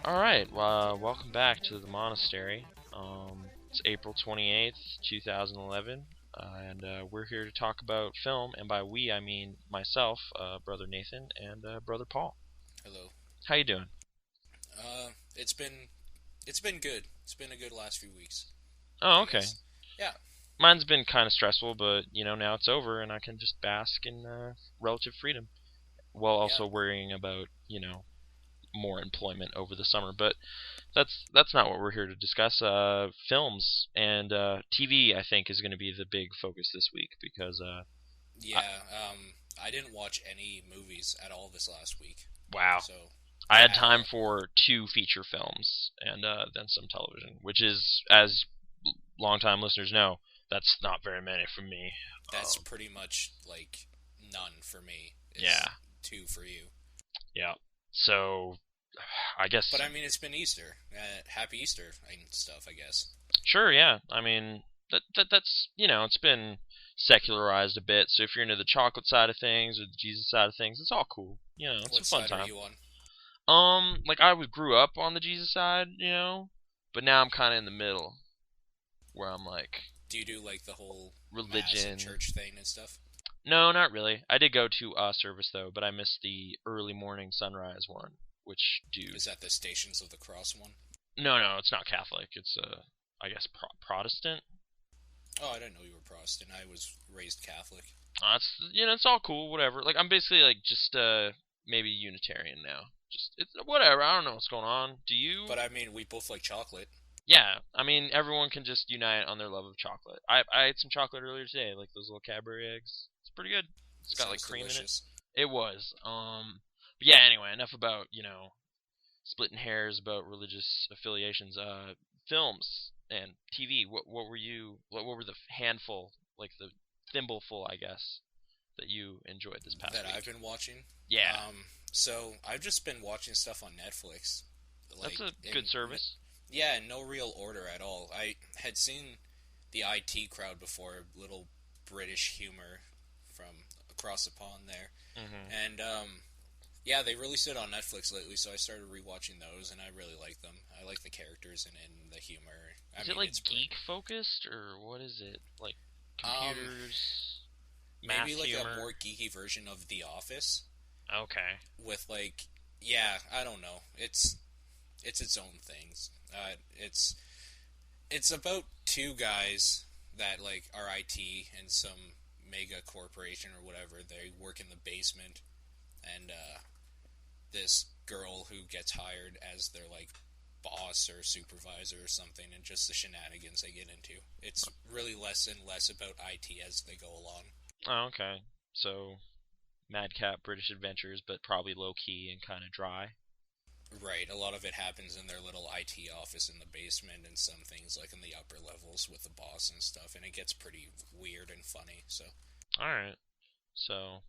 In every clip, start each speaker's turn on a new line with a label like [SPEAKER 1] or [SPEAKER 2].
[SPEAKER 1] Alright, welcome back to the monastery. It's April 28th, 2011, and we're here to talk about film, and by we I mean myself, Brother Nathan, and Brother Paul.
[SPEAKER 2] Hello.
[SPEAKER 1] How you doing?
[SPEAKER 2] It's been good. It's been a good last few weeks.
[SPEAKER 1] Oh, okay.
[SPEAKER 2] Yeah.
[SPEAKER 1] Mine's been kind of stressful, but, now it's over, and I can just bask in relative freedom, while also worrying about, more employment over the summer. But that's not what we're here to discuss. Films and TV, I think, is going to be the big focus this week because
[SPEAKER 2] I didn't watch any movies at all this last week.
[SPEAKER 1] Wow.
[SPEAKER 2] So
[SPEAKER 1] I had time for 2 feature films and then some television, which is, as longtime listeners know, that's not very many for me.
[SPEAKER 2] That's pretty much like none for me. It's 2 for you.
[SPEAKER 1] Yeah. So, I guess...
[SPEAKER 2] But I mean, it's been Easter. Happy Easter and stuff, I guess.
[SPEAKER 1] Sure, yeah. I mean, that's, it's been secularized a bit, so if you're into the chocolate side of things or the Jesus side of things, it's all cool. It's
[SPEAKER 2] what
[SPEAKER 1] a fun
[SPEAKER 2] side
[SPEAKER 1] time.
[SPEAKER 2] Are you on?
[SPEAKER 1] I grew up on the Jesus side, but now I'm kind of in the middle, where I'm like...
[SPEAKER 2] Do you do, like, the whole
[SPEAKER 1] religion
[SPEAKER 2] mass and church thing and stuff?
[SPEAKER 1] No, not really. I did go to a service, though, but I missed the early morning sunrise one, which, dude...
[SPEAKER 2] Is that the Stations of the Cross one?
[SPEAKER 1] No, it's not Catholic. It's, I guess, Protestant.
[SPEAKER 2] Oh, I didn't know you were Protestant. I was raised Catholic.
[SPEAKER 1] It's all cool, whatever. Like, I'm basically, like, just, maybe Unitarian now. It's whatever. I don't know what's going on. Do you?
[SPEAKER 2] But, I mean, we both like chocolate.
[SPEAKER 1] Yeah, I mean, everyone can just unite on their love of chocolate. I ate some chocolate earlier today, like those little Cadbury eggs. It's pretty good. It's got, like, cream
[SPEAKER 2] delicious.
[SPEAKER 1] in it. It was. But yeah, anyway, enough about, splitting hairs about religious affiliations. Films and TV. What were the handful, like the thimbleful, I guess, that you enjoyed this past week?
[SPEAKER 2] That I've been watching?
[SPEAKER 1] Yeah.
[SPEAKER 2] So I've just been watching stuff on Netflix.
[SPEAKER 1] That's a good service.
[SPEAKER 2] Yeah, in no real order at all. I had seen the IT Crowd before, little British humor from across the pond there. Mm-hmm. And, they released it on Netflix lately, so I started rewatching those, and I really like them. I like the characters and the humor.
[SPEAKER 1] Is it, like, geek-focused, or what is it? Like, computers, math
[SPEAKER 2] maybe, like,
[SPEAKER 1] humor?
[SPEAKER 2] a more geeky version of The Office.
[SPEAKER 1] Okay.
[SPEAKER 2] With, like, I don't know. It's its own things. It's about 2 guys that, like, are IT in some mega corporation or whatever. They work in the basement, and this girl who gets hired as their, like, boss or supervisor or something, and just the shenanigans they get into. It's really less and less about IT as they go along.
[SPEAKER 1] Oh, okay. So, madcap British adventures, but probably low-key and kind of dry.
[SPEAKER 2] Right, a lot of it happens in their little IT office in the basement, and some things like in the upper levels with the boss and stuff, and it gets pretty weird and funny, so...
[SPEAKER 1] Alright, so...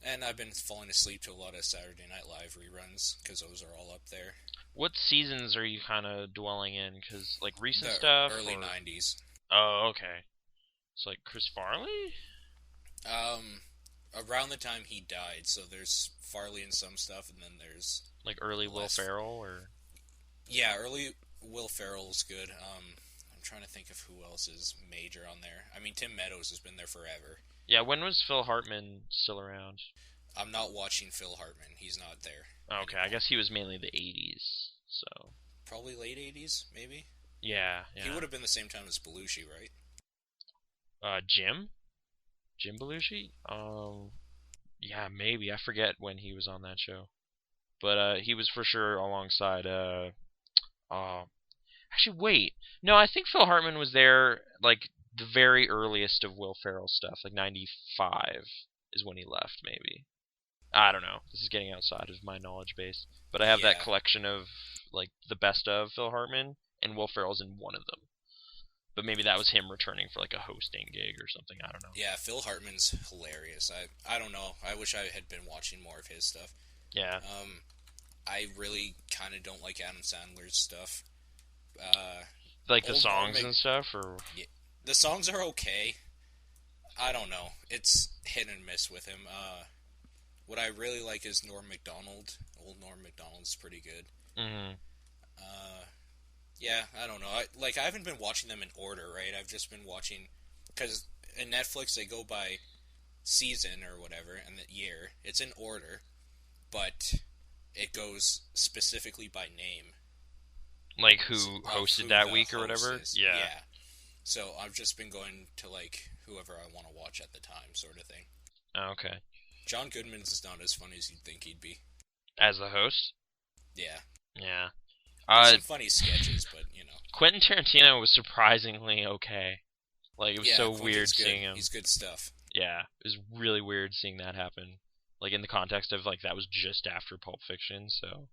[SPEAKER 2] And I've been falling asleep to a lot of Saturday Night Live reruns, because those are all up there.
[SPEAKER 1] What seasons are you kind of dwelling in? Because, like, recent
[SPEAKER 2] the
[SPEAKER 1] stuff?
[SPEAKER 2] Early 90s.
[SPEAKER 1] Oh, okay. It's like Chris Farley?
[SPEAKER 2] Around the time he died, so there's Farley in some stuff, and then there's...
[SPEAKER 1] Like early Will Ferrell, or...
[SPEAKER 2] Yeah, early Will Ferrell's good. I'm trying to think of who else is major on there. I mean, Tim Meadows has been there forever.
[SPEAKER 1] Yeah, when was Phil Hartman still around?
[SPEAKER 2] I'm not watching Phil Hartman. He's not there.
[SPEAKER 1] Okay, anymore. I guess he was mainly the 80s, so...
[SPEAKER 2] Probably late 80s, maybe?
[SPEAKER 1] Yeah.
[SPEAKER 2] He would have been the same time as Belushi, right?
[SPEAKER 1] Jim? Jim Belushi? Yeah, maybe. I forget when he was on that show. But he was for sure alongside... Actually, wait. No, I think Phil Hartman was there, like, the very earliest of Will Ferrell stuff. Like, 95 is when he left, maybe. I don't know. This is getting outside of my knowledge base. But I have that collection of, like, the best of Phil Hartman, and Will Ferrell's in one of them. But maybe that was him returning for, like, a hosting gig or something. I don't know.
[SPEAKER 2] Yeah, Phil Hartman's hilarious. I don't know. I wish I had been watching more of his stuff.
[SPEAKER 1] Yeah.
[SPEAKER 2] I really kind of don't like Adam Sandler's stuff. Uh,
[SPEAKER 1] Like the
[SPEAKER 2] Old Norm,
[SPEAKER 1] songs and stuff, or
[SPEAKER 2] yeah, the songs are okay. I don't know. It's hit and miss with him. What I really like is Norm Macdonald. Old Norm Macdonald's pretty good.
[SPEAKER 1] mm,
[SPEAKER 2] Uh, yeah, I don't know. I haven't been watching them in order, right? I've just been watching because in Netflix they go by season or whatever and the year. It's in order, but it goes specifically by name
[SPEAKER 1] like who
[SPEAKER 2] of
[SPEAKER 1] hosted
[SPEAKER 2] who
[SPEAKER 1] that
[SPEAKER 2] the
[SPEAKER 1] week or
[SPEAKER 2] host
[SPEAKER 1] whatever.
[SPEAKER 2] is.
[SPEAKER 1] Yeah.
[SPEAKER 2] Yeah. So I've just been going to like whoever I want to watch at the time, sort of thing.
[SPEAKER 1] Oh, okay.
[SPEAKER 2] John Goodman's not as funny as you'd think he'd be.
[SPEAKER 1] As the host.
[SPEAKER 2] Yeah.
[SPEAKER 1] Yeah.
[SPEAKER 2] There's some funny sketches, but you know.
[SPEAKER 1] Quentin Tarantino was surprisingly okay. Like, it was
[SPEAKER 2] Yeah,
[SPEAKER 1] so
[SPEAKER 2] Quentin's
[SPEAKER 1] weird
[SPEAKER 2] good.
[SPEAKER 1] seeing him.
[SPEAKER 2] He's good stuff.
[SPEAKER 1] Yeah, it was really weird seeing that happen. Like, in the context of, like, that was just after Pulp Fiction, so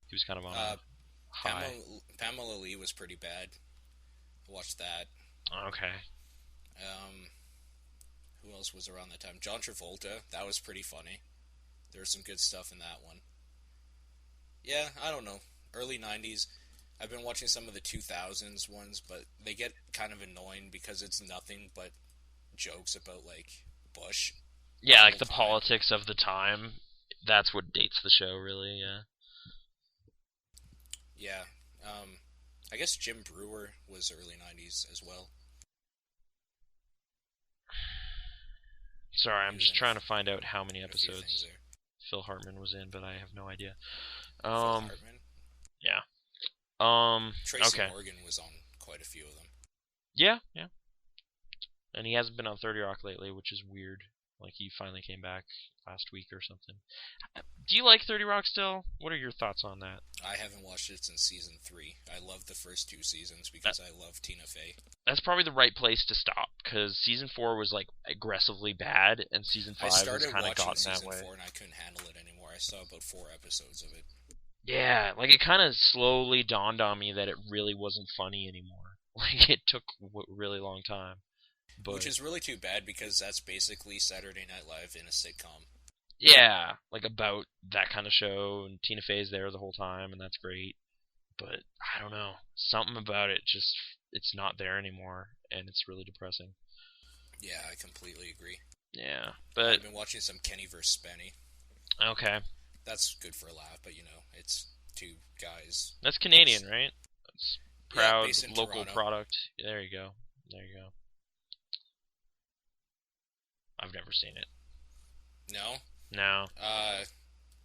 [SPEAKER 1] he was kind of on a high.
[SPEAKER 2] Pamela Lee was pretty bad. Watched that.
[SPEAKER 1] Okay.
[SPEAKER 2] Who else was around that time? John Travolta. That was pretty funny. There was some good stuff in that one. Yeah, I don't know. Early 90s. I've been watching some of the 2000s ones, but they get kind of annoying because it's nothing but jokes about, like, Bush.
[SPEAKER 1] Yeah, like the
[SPEAKER 2] time.
[SPEAKER 1] politics of the time. That's what dates the show, really, yeah.
[SPEAKER 2] Yeah. I guess Jim Brewer was early 90s as well.
[SPEAKER 1] Sorry, I'm just trying to find out how many
[SPEAKER 2] A few things
[SPEAKER 1] episodes
[SPEAKER 2] there.
[SPEAKER 1] Phil Hartman was in, but I have no idea.
[SPEAKER 2] Phil Hartman.
[SPEAKER 1] Yeah.
[SPEAKER 2] Tracy
[SPEAKER 1] okay.
[SPEAKER 2] Morgan was on quite a few of them.
[SPEAKER 1] Yeah. And he hasn't been on 30 Rock lately, which is weird. Like, he finally came back last week or something. Do you like 30 Rock still? What are your thoughts on that?
[SPEAKER 2] I haven't watched it since season 3. I loved the first 2 seasons because I love Tina Fey.
[SPEAKER 1] That's probably the right place to stop, because season 4 was, like, aggressively bad, and season 5 was kind of gotten that way.
[SPEAKER 2] season 4 and I couldn't handle it anymore. I saw about 4 episodes of it.
[SPEAKER 1] Yeah, like, it kind of slowly dawned on me that it really wasn't funny anymore. Like, it took a really long time. But,
[SPEAKER 2] which is really too bad, because that's basically Saturday Night Live in a sitcom.
[SPEAKER 1] Yeah, like about that kind of show, and Tina Fey's there the whole time, and that's great. But I don't know, something about it just, it's not there anymore, and it's really depressing.
[SPEAKER 2] Yeah, I completely agree.
[SPEAKER 1] Yeah, but
[SPEAKER 2] I've been watching some Kenny vs. Spenny.
[SPEAKER 1] Okay.
[SPEAKER 2] That's good for a laugh, but you know, it's 2 guys.
[SPEAKER 1] That's Canadian, right? It's proud local
[SPEAKER 2] Toronto.
[SPEAKER 1] product. There you go. I've never seen it.
[SPEAKER 2] No?
[SPEAKER 1] No.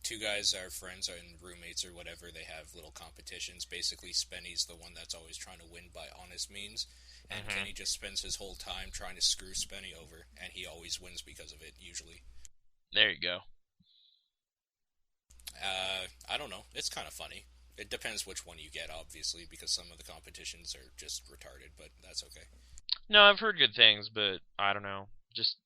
[SPEAKER 2] 2 guys are friends and roommates or whatever. They have little competitions. Basically, Spenny's the one that's always trying to win by honest means, and Kenny just spends his whole time trying to screw Spenny over, and he always wins because of it, usually.
[SPEAKER 1] There you go.
[SPEAKER 2] I don't know. It's kind of funny. It depends which one you get, obviously, because some of the competitions are just retarded, but that's okay.
[SPEAKER 1] No, I've heard good things, but I don't know. Just,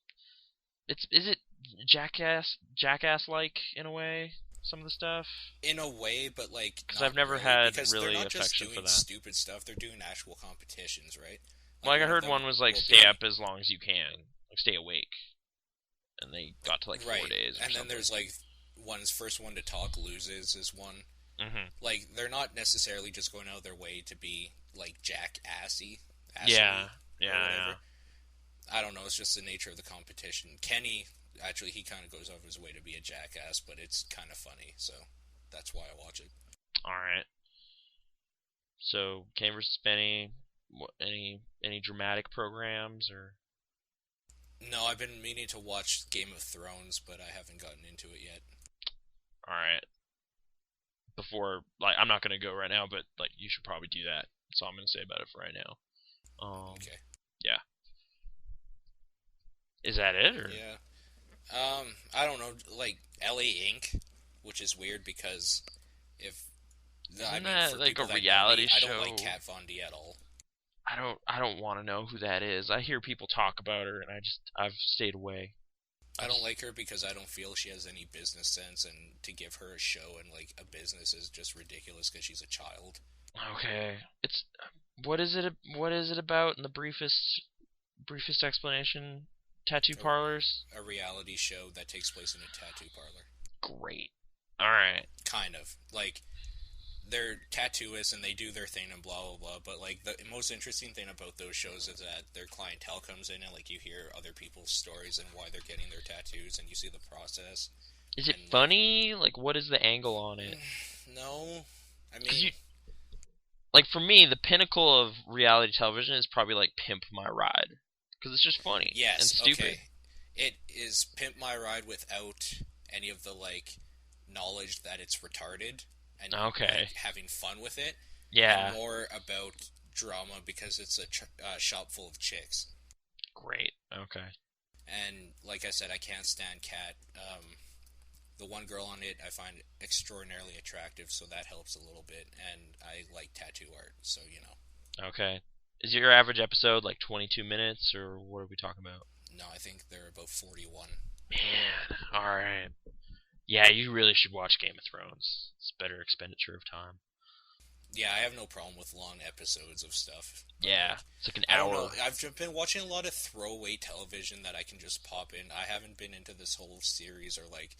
[SPEAKER 1] is it jackass-like in a way? Some of the stuff.
[SPEAKER 2] In a way, but like,
[SPEAKER 1] because I've never had really
[SPEAKER 2] they're not just
[SPEAKER 1] affection
[SPEAKER 2] doing
[SPEAKER 1] for that.
[SPEAKER 2] Stupid stuff. They're doing actual competitions, right?
[SPEAKER 1] Like I heard one was like stay up as long as you can, like stay awake, and they got to like 4 days.
[SPEAKER 2] And then there's like first one to talk loses is one.
[SPEAKER 1] Mm-hmm.
[SPEAKER 2] Like they're not necessarily just going out of their way to be like jackassy.
[SPEAKER 1] Yeah.
[SPEAKER 2] I don't know. It's just the nature of the competition. Kenny, actually, he kind of goes over his way to be a jackass, but it's kind of funny, so that's why I watch it.
[SPEAKER 1] All right. So, Kane vs. Spenny, any dramatic programs or?
[SPEAKER 2] No, I've been meaning to watch Game of Thrones, but I haven't gotten into it yet.
[SPEAKER 1] All right. Before, like, I'm not gonna go right now, but like, you should probably do that. That's all I'm gonna say about it for right now.
[SPEAKER 2] Okay.
[SPEAKER 1] Yeah. Is that it, or?
[SPEAKER 2] Yeah. I don't know, like LA Inc., which is weird because
[SPEAKER 1] Isn't that like a reality show?
[SPEAKER 2] I don't like Kat Von D at all.
[SPEAKER 1] I don't want to know who that is. I hear people talk about her, and I've stayed away.
[SPEAKER 2] I don't like her because I don't feel she has any business sense, and to give her a show and like a business is just ridiculous because she's a child.
[SPEAKER 1] Okay, what is it about in the briefest explanation? Tattoo parlors?
[SPEAKER 2] A reality show that takes place in a tattoo parlor.
[SPEAKER 1] Great. All right.
[SPEAKER 2] Kind of. Like, they're tattooists and they do their thing and blah blah blah. But like the most interesting thing about those shows is that their clientele comes in and like you hear other people's stories and why they're getting their tattoos and you see the process.
[SPEAKER 1] Is it
[SPEAKER 2] And
[SPEAKER 1] funny? Like, what is the angle on it?
[SPEAKER 2] no, I
[SPEAKER 1] Because
[SPEAKER 2] mean,
[SPEAKER 1] like, for me, the pinnacle of reality television is probably like Pimp My Ride, because it's just funny and
[SPEAKER 2] yes,
[SPEAKER 1] stupid.
[SPEAKER 2] okay, it is Pimp My Ride without any of the like knowledge that it's retarded and like
[SPEAKER 1] Okay.
[SPEAKER 2] having fun with it, and
[SPEAKER 1] Yeah.
[SPEAKER 2] more about drama because it's a shop full of chicks.
[SPEAKER 1] Great. Okay.
[SPEAKER 2] And like I said, I can't stand Cat. The one girl on it I find extraordinarily attractive, so that helps a little bit. And I like tattoo art, so you know.
[SPEAKER 1] Okay. Is your average episode like 22 minutes, or what are we talking about?
[SPEAKER 2] No, I think they're about 41.
[SPEAKER 1] Man. All right. Yeah, you really should watch Game of Thrones. It's better expenditure of time.
[SPEAKER 2] Yeah, I have no problem with long episodes of stuff. But
[SPEAKER 1] Yeah.
[SPEAKER 2] like,
[SPEAKER 1] It's like an
[SPEAKER 2] I don't know.
[SPEAKER 1] hour.
[SPEAKER 2] I've been watching a lot of throwaway television that I can just pop in. I haven't been into this whole series or like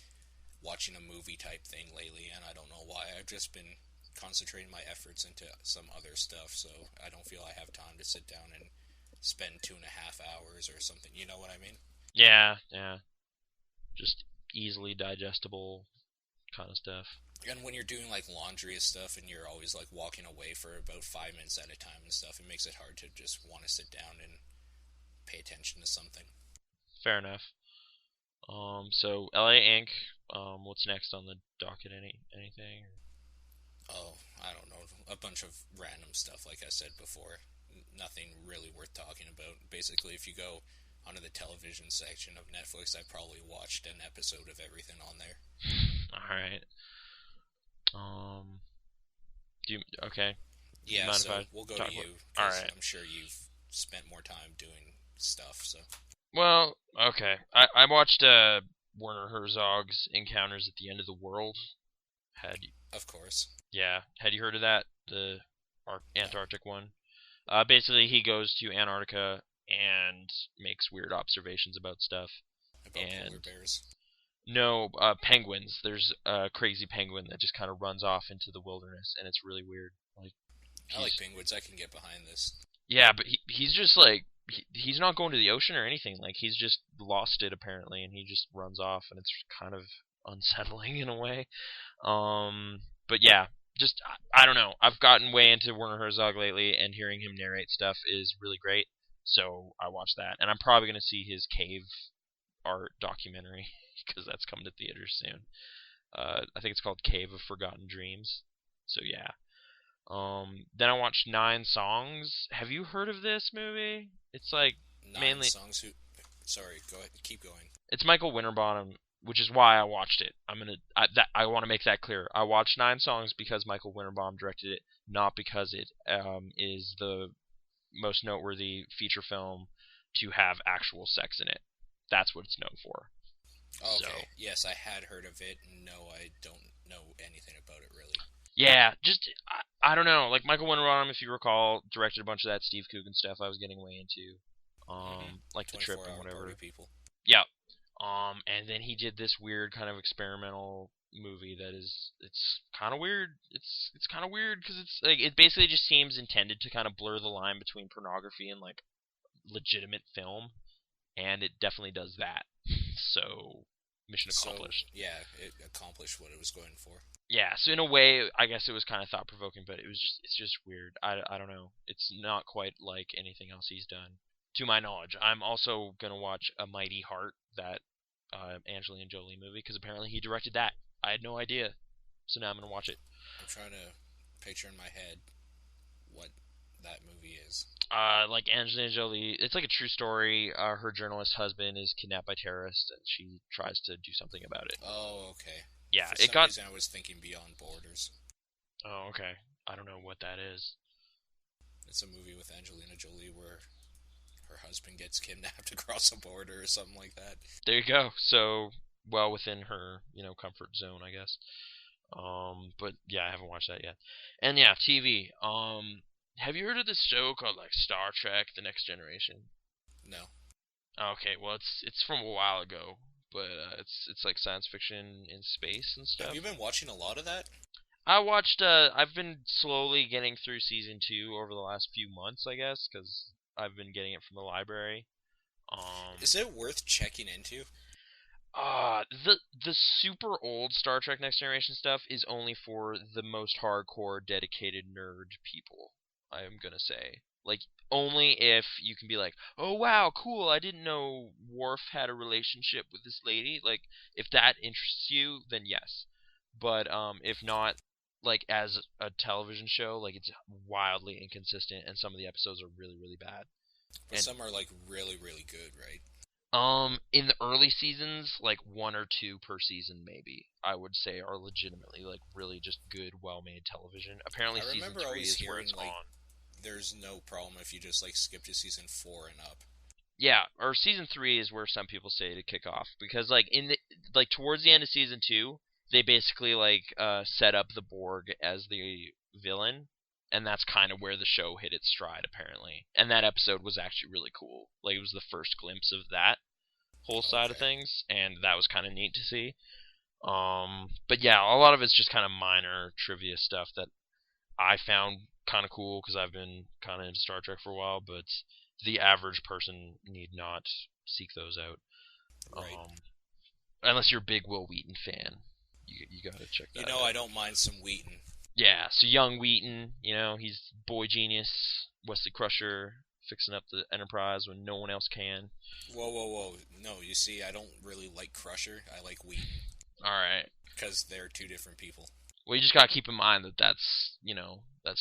[SPEAKER 2] watching a movie type thing lately, and I don't know why. I've just been concentrating my efforts into some other stuff, so I don't feel I have time to sit down and spend 2.5 hours or something. You know what I mean?
[SPEAKER 1] Yeah. Yeah. Just easily digestible kind of stuff.
[SPEAKER 2] And when you're doing like laundry and stuff, and you're always like walking away for about 5 minutes at a time and stuff, it makes it hard to just want to sit down and pay attention to something.
[SPEAKER 1] Fair enough. So LA Inc. What's next on the docket? Anything?
[SPEAKER 2] Oh, I don't know, a bunch of random stuff, like I said before. Nothing really worth talking about. Basically, if you go onto the television section of Netflix, I probably watched an episode of everything on there.
[SPEAKER 1] All right. Um. Do you okay?
[SPEAKER 2] Yeah,
[SPEAKER 1] Mind if
[SPEAKER 2] so
[SPEAKER 1] I
[SPEAKER 2] we'll go
[SPEAKER 1] talk
[SPEAKER 2] to
[SPEAKER 1] about?
[SPEAKER 2] you
[SPEAKER 1] All
[SPEAKER 2] because
[SPEAKER 1] right.
[SPEAKER 2] I'm sure you've spent more time doing stuff. So,
[SPEAKER 1] Well, okay. I watched Werner Herzog's Encounters at the End of the World. Had
[SPEAKER 2] of course,
[SPEAKER 1] Yeah. Had you heard of that? The
[SPEAKER 2] no,
[SPEAKER 1] Antarctic one. Basically, he goes to Antarctica and makes weird observations about stuff.
[SPEAKER 2] about polar
[SPEAKER 1] And
[SPEAKER 2] bears.
[SPEAKER 1] no, penguins. There's a crazy penguin that just kind of runs off into the wilderness, and it's really weird. Like
[SPEAKER 2] I like
[SPEAKER 1] he's
[SPEAKER 2] penguins. I can get behind this.
[SPEAKER 1] yeah, but he's just like he's not going to the ocean or anything. Like he's just lost it apparently, and he just runs off, and it's kind of unsettling in a way. But yeah, just I don't know. I've gotten way into Werner Herzog lately, and hearing him narrate stuff is really great. So I watched that, and I'm probably gonna see his cave art documentary because that's coming to theaters soon. I think it's called Cave of Forgotten Dreams. So yeah. Then I watched Nine Songs. Have you heard of this movie? It's like
[SPEAKER 2] Nine
[SPEAKER 1] mainly
[SPEAKER 2] songs. Who? Sorry, go ahead. Keep going.
[SPEAKER 1] it's Michael Winterbottom, which is why I watched it. I want to make that clear. I watched Nine Songs because Michael Winterbottom directed it, not because it is the most noteworthy feature film to have actual sex in it. That's what it's known for. So
[SPEAKER 2] Okay. Yes, I had heard of it. No, I don't know anything about it really.
[SPEAKER 1] yeah, just I don't know. Like Michael Winterbottom, if you recall, directed a bunch of that Steve Coogan stuff I was getting way into,
[SPEAKER 2] Mm-hmm.
[SPEAKER 1] like The Trip
[SPEAKER 2] 24
[SPEAKER 1] and
[SPEAKER 2] hour party
[SPEAKER 1] whatever.
[SPEAKER 2] people.
[SPEAKER 1] Yeah. And then he did this weird kind of experimental movie that is it's kind of weird. It's kind of weird because it's like it basically just seems intended to kind of blur the line between pornography and like legitimate film, and it definitely does that. So mission
[SPEAKER 2] So
[SPEAKER 1] accomplished.
[SPEAKER 2] yeah, it accomplished what it was going for.
[SPEAKER 1] Yeah, so in a way, I guess it was kind of thought provoking, but it's just weird. I don't know. It's not quite like anything else he's done, to my knowledge. I'm also gonna watch A Mighty Heart, that Angelina Jolie movie, because apparently he directed that. I had no idea, so now I'm gonna watch it.
[SPEAKER 2] I'm trying to picture in my head what that movie is.
[SPEAKER 1] Like Angelina Jolie, it's like a true story. Her journalist husband is kidnapped by terrorists, and she tries to do something about it.
[SPEAKER 2] Oh, okay.
[SPEAKER 1] Yeah,
[SPEAKER 2] For
[SPEAKER 1] it
[SPEAKER 2] some
[SPEAKER 1] got.
[SPEAKER 2] reason, I was thinking Beyond Borders.
[SPEAKER 1] Oh, okay. I don't know what that is.
[SPEAKER 2] It's a movie with Angelina Jolie where her husband gets kidnapped across a border or something like that.
[SPEAKER 1] There you go. So well within her, comfort zone, I guess. But yeah, I haven't watched that yet. And yeah, TV. Have you heard of this show called like Star Trek: The Next Generation?
[SPEAKER 2] No.
[SPEAKER 1] Okay, well it's from a while ago, but it's like science fiction in space and
[SPEAKER 2] Have
[SPEAKER 1] stuff.
[SPEAKER 2] you been watching a lot of that?
[SPEAKER 1] I watched. I've been slowly getting through season 2 over the last few months, I guess, because I've been getting it from the library.
[SPEAKER 2] Is it worth checking into?
[SPEAKER 1] The super old Star Trek Next Generation stuff is only for the most hardcore, dedicated nerd people. I am gonna say, like, only if you can be like, oh wow, cool, I didn't know Worf had a relationship with this lady. Like, if that interests you, then yes. But if not, like as a television show, like it's wildly inconsistent, and some of the episodes are really, really bad.
[SPEAKER 2] But
[SPEAKER 1] And
[SPEAKER 2] some are like really, really good, right?
[SPEAKER 1] in the early seasons, like one or two per season, maybe I would say are legitimately like really just good, well-made television. Apparently,
[SPEAKER 2] I
[SPEAKER 1] season
[SPEAKER 2] remember
[SPEAKER 1] 3
[SPEAKER 2] always
[SPEAKER 1] is where
[SPEAKER 2] hearing
[SPEAKER 1] it's
[SPEAKER 2] like
[SPEAKER 1] on.
[SPEAKER 2] there's no problem if you just like skip to season 4 and up.
[SPEAKER 1] Yeah, or season 3 is where some people say to kick off because like in the like towards the end of season 2, they basically like set up the Borg as the villain, and that's kind of where the show hit its stride apparently. And that episode was actually really cool. Like it was the first glimpse of that whole side of
[SPEAKER 2] Okay.
[SPEAKER 1] things, and that was kind of neat to see. But yeah, a lot of it's just kind of minor trivia stuff that I found kind of cool because I've been kind of into Star Trek for a while, but the average person need not seek those out.
[SPEAKER 2] Right.
[SPEAKER 1] Um, Unless you're a big Will Wheaton fan, you gotta check
[SPEAKER 2] You
[SPEAKER 1] that
[SPEAKER 2] know,
[SPEAKER 1] out.
[SPEAKER 2] I don't mind some Wheaton.
[SPEAKER 1] Yeah, so young Wheaton, he's boy genius, Wesley Crusher, fixing up the Enterprise when no one else can.
[SPEAKER 2] Whoa, whoa, whoa. No, you see, I don't really like Crusher. I like Wheaton.
[SPEAKER 1] All right.
[SPEAKER 2] Because they're two different people.
[SPEAKER 1] Well, you just gotta keep in mind that that's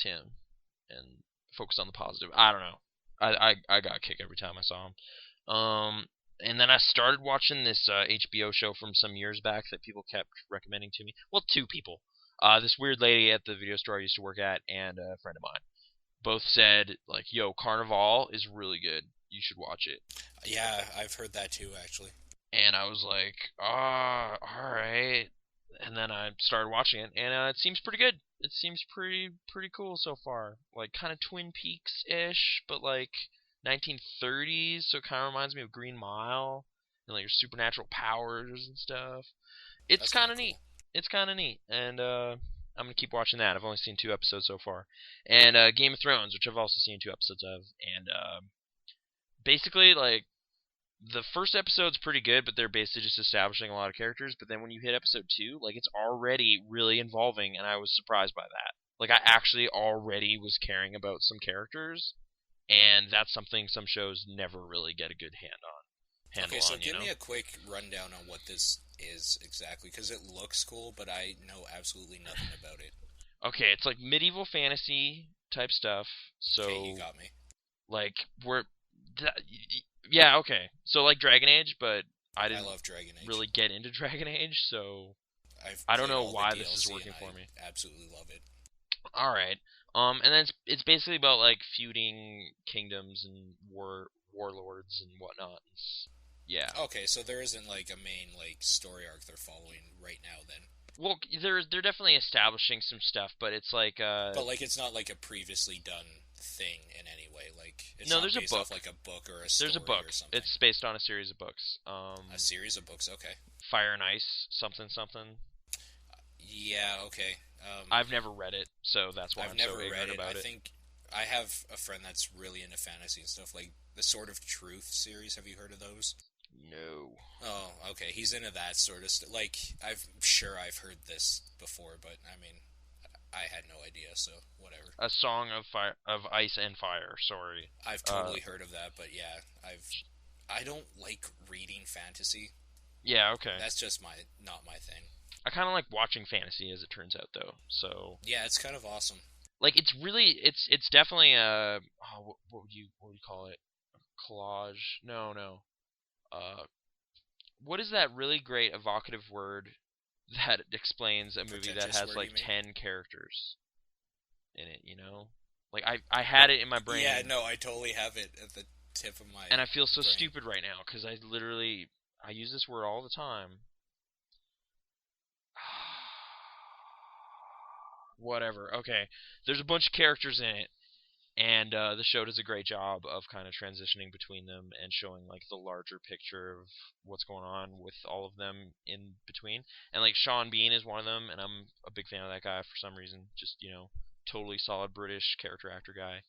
[SPEAKER 1] him, and focus on the positive. I don't know. I got a kick every time I saw him. And then I started watching this HBO show from some years back that people kept recommending to me. Well, two people. This weird lady at the video store I used to work at, and a friend of mine. Both said like, "Yo, Carnival is really good. You should watch it."
[SPEAKER 2] Yeah, I've heard that too, actually.
[SPEAKER 1] And I was like, "Ah, all right." And then I started watching it, and it seems pretty good. It seems pretty cool so far. Like kind of Twin Peaks ish, but like 1930s, so it kind of reminds me of Green Mile and like your supernatural powers and stuff. It's
[SPEAKER 2] That's kind
[SPEAKER 1] kind
[SPEAKER 2] of
[SPEAKER 1] of neat.
[SPEAKER 2] cool.
[SPEAKER 1] It's kind of neat, and I'm gonna keep watching that. I've only seen 2 episodes so far, and Game of Thrones, which I've also seen 2 episodes of, and basically like the first episode's pretty good, but they're basically just establishing a lot of characters. But then when you hit episode 2, like it's already really involving, and I was surprised by that. Like I actually already was caring about some characters, and that's something some shows never really get a good handle
[SPEAKER 2] Okay, so
[SPEAKER 1] on,
[SPEAKER 2] give me a quick rundown on what this is exactly, because it looks cool, but I know absolutely nothing about it.
[SPEAKER 1] Okay, it's like medieval fantasy type stuff.
[SPEAKER 2] Okay, you
[SPEAKER 1] So
[SPEAKER 2] got me.
[SPEAKER 1] like we're yeah, okay. So like Dragon Age, but I
[SPEAKER 2] I
[SPEAKER 1] didn't
[SPEAKER 2] love Dragon Age.
[SPEAKER 1] really get into Dragon Age, so
[SPEAKER 2] I've
[SPEAKER 1] I don't
[SPEAKER 2] played
[SPEAKER 1] know
[SPEAKER 2] all the
[SPEAKER 1] why this is
[SPEAKER 2] DLC
[SPEAKER 1] working
[SPEAKER 2] and
[SPEAKER 1] for me.
[SPEAKER 2] I absolutely love it.
[SPEAKER 1] All right. And then it's basically about like feuding kingdoms and warlords and whatnot. Yeah.
[SPEAKER 2] Okay, so there isn't like a main like story arc they're following right now then.
[SPEAKER 1] Well, they're definitely establishing some stuff, but it's like
[SPEAKER 2] But like it's not like a previously done thing in any way. Like it's
[SPEAKER 1] no,
[SPEAKER 2] not
[SPEAKER 1] there's a
[SPEAKER 2] based
[SPEAKER 1] book.
[SPEAKER 2] off like a book or a
[SPEAKER 1] There's a
[SPEAKER 2] story
[SPEAKER 1] book.
[SPEAKER 2] or something.
[SPEAKER 1] It's based on a series of books.
[SPEAKER 2] A series of books, okay.
[SPEAKER 1] Fire and Ice, something something.
[SPEAKER 2] Yeah, okay.
[SPEAKER 1] I've never read it, so that's why
[SPEAKER 2] I've
[SPEAKER 1] I'm
[SPEAKER 2] never
[SPEAKER 1] so
[SPEAKER 2] read
[SPEAKER 1] ignorant
[SPEAKER 2] it. I
[SPEAKER 1] about it.
[SPEAKER 2] think I have a friend that's really into fantasy and stuff, like the Sword of Truth series. Have you heard of those?
[SPEAKER 1] No.
[SPEAKER 2] Oh, okay. He's into that sort of stuff. Like, I'm sure I've heard this before, but I mean, I had no idea, so whatever.
[SPEAKER 1] A Song of Fire, of Ice and Fire. Sorry.
[SPEAKER 2] I've totally heard of that, but yeah, I don't like reading fantasy.
[SPEAKER 1] Yeah. Okay.
[SPEAKER 2] That's just not my thing.
[SPEAKER 1] I kind of like watching fantasy, as it turns out, though. So
[SPEAKER 2] Yeah, it's kind of awesome.
[SPEAKER 1] like it's definitely a what would you call it? Collage? No, no. Uh, what is that really great evocative word that explains a movie that
[SPEAKER 2] Pretentious
[SPEAKER 1] has
[SPEAKER 2] word,
[SPEAKER 1] like
[SPEAKER 2] you mean?
[SPEAKER 1] 10 characters in it? Like I had it in my brain,
[SPEAKER 2] Yeah, no, I totally have it at the tip of my
[SPEAKER 1] and I feel so
[SPEAKER 2] brain.
[SPEAKER 1] stupid right now because I use this word all the time. Whatever. Okay, there's a bunch of characters in it, And the show does a great job of kind of transitioning between them and showing like the larger picture of what's going on with all of them in between. And like Sean Bean is one of them, and I'm a big fan of that guy for some reason. Just totally solid British character actor guy.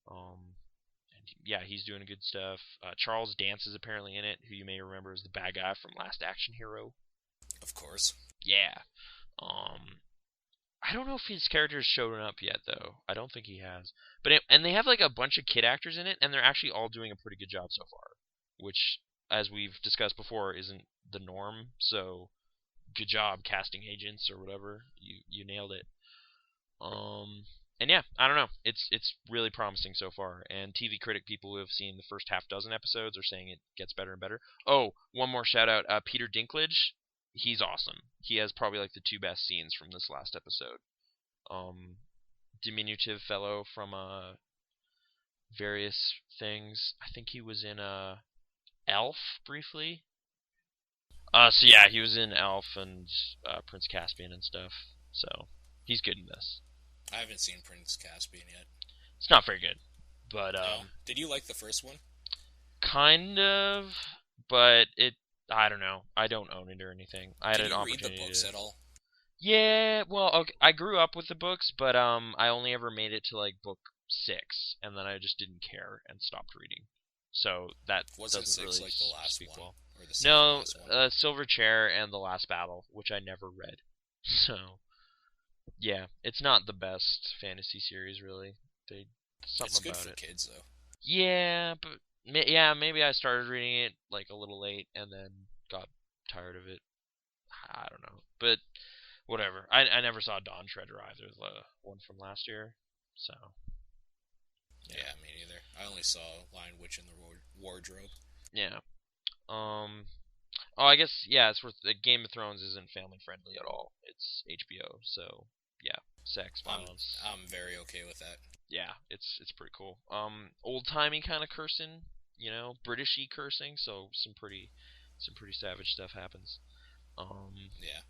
[SPEAKER 1] And yeah, he's doing good stuff. Charles Dance is apparently in it, who you may remember as the bad guy from Last Action Hero.
[SPEAKER 2] Of course.
[SPEAKER 1] Yeah. I don't know if his character's shown up yet, though. I don't think he has. And they have like a bunch of kid actors in it, and they're actually all doing a pretty good job so far, which, as we've discussed before, isn't the norm. So, good job, casting agents or whatever. You nailed it. And yeah, I don't know. It's really promising so far. And TV critic people who have seen the first half dozen episodes are saying it gets better and better. Oh, one more shout out. Peter Dinklage, he's awesome. He has probably like the two best scenes from this last episode. Diminutive fellow from various things. I think he was in Elf briefly. So yeah, he was in Elf and Prince Caspian and stuff. So he's good in this.
[SPEAKER 2] I haven't seen Prince Caspian yet.
[SPEAKER 1] It's not very good, but
[SPEAKER 2] No. Did you like the first one?
[SPEAKER 1] kind of. But I don't know. I don't own it or anything. I had
[SPEAKER 2] Did
[SPEAKER 1] an
[SPEAKER 2] you
[SPEAKER 1] opportunity.
[SPEAKER 2] read the books at all?
[SPEAKER 1] Yeah, well, okay. I grew up with the books, but I only ever made it to like book 6, and then I just didn't care and stopped reading. So that
[SPEAKER 2] Wasn't
[SPEAKER 1] doesn't
[SPEAKER 2] 6
[SPEAKER 1] really
[SPEAKER 2] like the last
[SPEAKER 1] speak
[SPEAKER 2] one?
[SPEAKER 1] well.
[SPEAKER 2] Or the second
[SPEAKER 1] No,
[SPEAKER 2] last one?
[SPEAKER 1] Silver Chair and The Last Battle, which I never read. So yeah, it's not the best fantasy series, really. They
[SPEAKER 2] It's
[SPEAKER 1] something
[SPEAKER 2] good
[SPEAKER 1] about
[SPEAKER 2] for
[SPEAKER 1] it.
[SPEAKER 2] kids, though.
[SPEAKER 1] Yeah, but yeah, maybe I started reading it like a little late and then got tired of it. I don't know, but whatever. I never saw Dawn Treader either, the one from last year. So
[SPEAKER 2] Yeah, me neither. I only saw Lion Witch in the Wardrobe.
[SPEAKER 1] yeah. Um. Oh, I guess yeah. It's worth. Game of Thrones isn't family friendly at all. It's HBO, so yeah, sex,
[SPEAKER 2] I'm
[SPEAKER 1] violence.
[SPEAKER 2] I'm very okay with that.
[SPEAKER 1] Yeah, it's pretty cool. Old timey kind of cursing, Britishy cursing. So some pretty savage stuff happens. Um,
[SPEAKER 2] Yeah.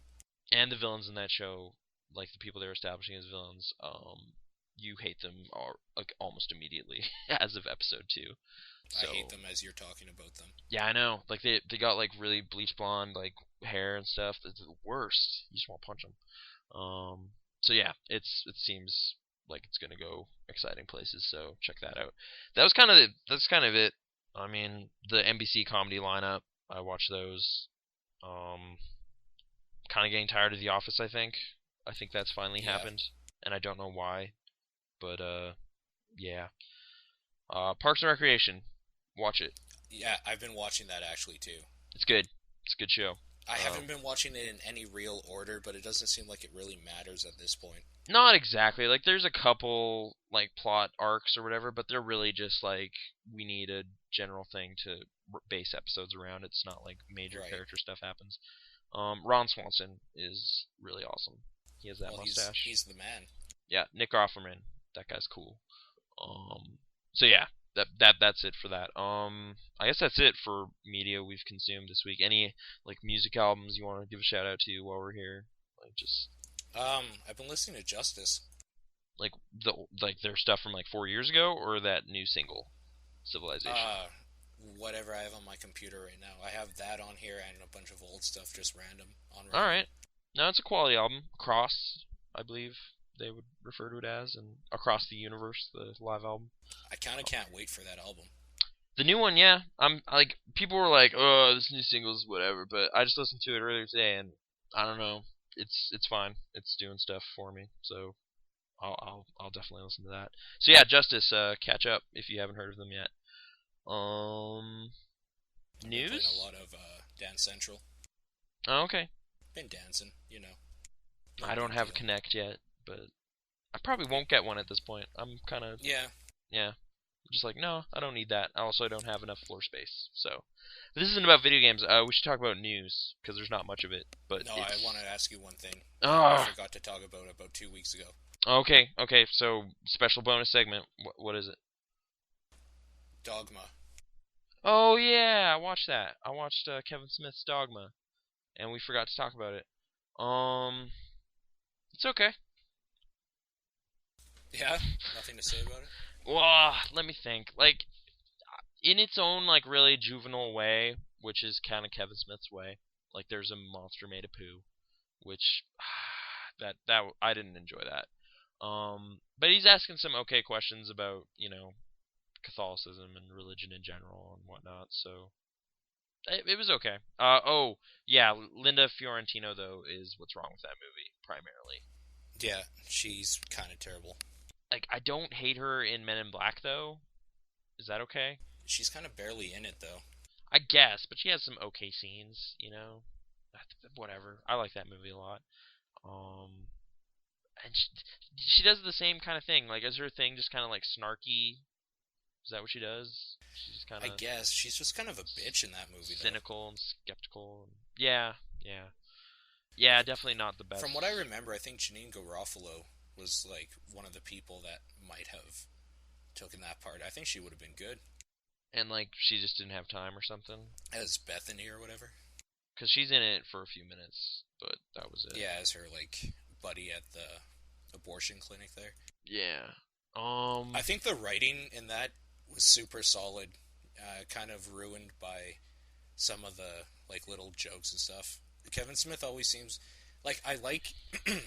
[SPEAKER 1] and the villains in that show, like the people they're establishing as villains, you hate them like almost immediately as of episode 2.
[SPEAKER 2] I
[SPEAKER 1] So
[SPEAKER 2] hate them as you're talking about them.
[SPEAKER 1] yeah, I know. Like they got like really bleach blonde like hair and stuff. It's the worst. You just want to punch them. So yeah, it seems like it's gonna go exciting places. So check that out. That's kind of it. I mean, the NBC comedy lineup. I watch those. Um, Kind of getting tired of The Office. I think that's finally
[SPEAKER 2] Yeah.
[SPEAKER 1] happened, and I don't know why, but yeah. Parks and Recreation. Watch it.
[SPEAKER 2] Yeah, I've been watching that actually too.
[SPEAKER 1] It's good. It's a good show.
[SPEAKER 2] I haven't been watching it in any real order, but it doesn't seem like it really matters at this point.
[SPEAKER 1] Not exactly. Like there's a couple like plot arcs or whatever, but they're really just like we need a general thing to base episodes around. It's not like major
[SPEAKER 2] Right.
[SPEAKER 1] character stuff happens. Ron Swanson is really awesome. He has that
[SPEAKER 2] Well,
[SPEAKER 1] mustache.
[SPEAKER 2] he's the man.
[SPEAKER 1] Yeah, Nick Offerman. That guy's cool. So yeah, that's it for that. I guess that's it for media we've consumed this week. Any like music albums you want to give a shout out to while we're here? Like just
[SPEAKER 2] I've been listening to Justice.
[SPEAKER 1] like their stuff from like 4 years ago, or that new single, Civilization.
[SPEAKER 2] Whatever I have on my computer right now. I have that on here and a bunch of old stuff just random on.
[SPEAKER 1] All right, no, it's a quality album. Across, I believe they would refer to it as, and Across the Universe, the live album.
[SPEAKER 2] I kind of can't wait for that album.
[SPEAKER 1] The new one, yeah. I'm like people were like, "Oh, this new single's whatever," but I just listened to it earlier today, and I don't know. It's fine. It's doing stuff for me, so I'll definitely listen to that. So yeah, Justice, catch up if you haven't heard of them yet.
[SPEAKER 2] I've been playing
[SPEAKER 1] News?
[SPEAKER 2] a lot of Dance Central.
[SPEAKER 1] Oh, okay.
[SPEAKER 2] Been dancing, No
[SPEAKER 1] I don't
[SPEAKER 2] big
[SPEAKER 1] have a
[SPEAKER 2] deal.
[SPEAKER 1] Connect yet, but I probably won't get one at this point. I'm kind of
[SPEAKER 2] Yeah.
[SPEAKER 1] just like no, I don't need that. Also, I don't have enough floor space. So, but this isn't about video games. We should talk about news because there's not much of it. But
[SPEAKER 2] No, I want to ask you one thing.
[SPEAKER 1] Oh,
[SPEAKER 2] I forgot to talk about 2 weeks ago.
[SPEAKER 1] okay. So special bonus segment. What is it?
[SPEAKER 2] Dogma.
[SPEAKER 1] Oh yeah, I watched that. I watched Kevin Smith's Dogma, and we forgot to talk about it. It's okay.
[SPEAKER 2] Yeah? Nothing to say about it?
[SPEAKER 1] Let me think. Like in its own like really juvenile way, which is kind of Kevin Smith's way. Like there's a monster made of poo, which that I didn't enjoy that. But he's asking some okay questions about Catholicism and religion in general and whatnot. So it was okay. Oh yeah, Linda Fiorentino though is what's wrong with that movie primarily.
[SPEAKER 2] Yeah, she's kind of terrible.
[SPEAKER 1] Like I don't hate her in Men in Black though. Is that okay?
[SPEAKER 2] She's kind of barely in it though.
[SPEAKER 1] I guess, but she has some okay scenes. Whatever. I like that movie a lot. Um, and she does the same kind of thing. Like, is her thing just kind of like snarky? Is that what she does? She's just kind
[SPEAKER 2] I
[SPEAKER 1] of
[SPEAKER 2] guess she's just kind of a bitch in that movie though.
[SPEAKER 1] cynical and skeptical. Yeah, yeah, yeah. Definitely not the best.
[SPEAKER 2] From what I remember, I think Janine Garofalo was like one of the people that might have taken that part. I think she would have been good
[SPEAKER 1] And like, she just didn't have time or something.
[SPEAKER 2] as Bethany or whatever.
[SPEAKER 1] Because she's in it for a few minutes, but that was it.
[SPEAKER 2] Yeah, as her like buddy at the abortion clinic there.
[SPEAKER 1] Yeah.
[SPEAKER 2] I think the writing in that was super solid. Kind of ruined by some of the like little jokes and stuff. Kevin Smith always seems like I like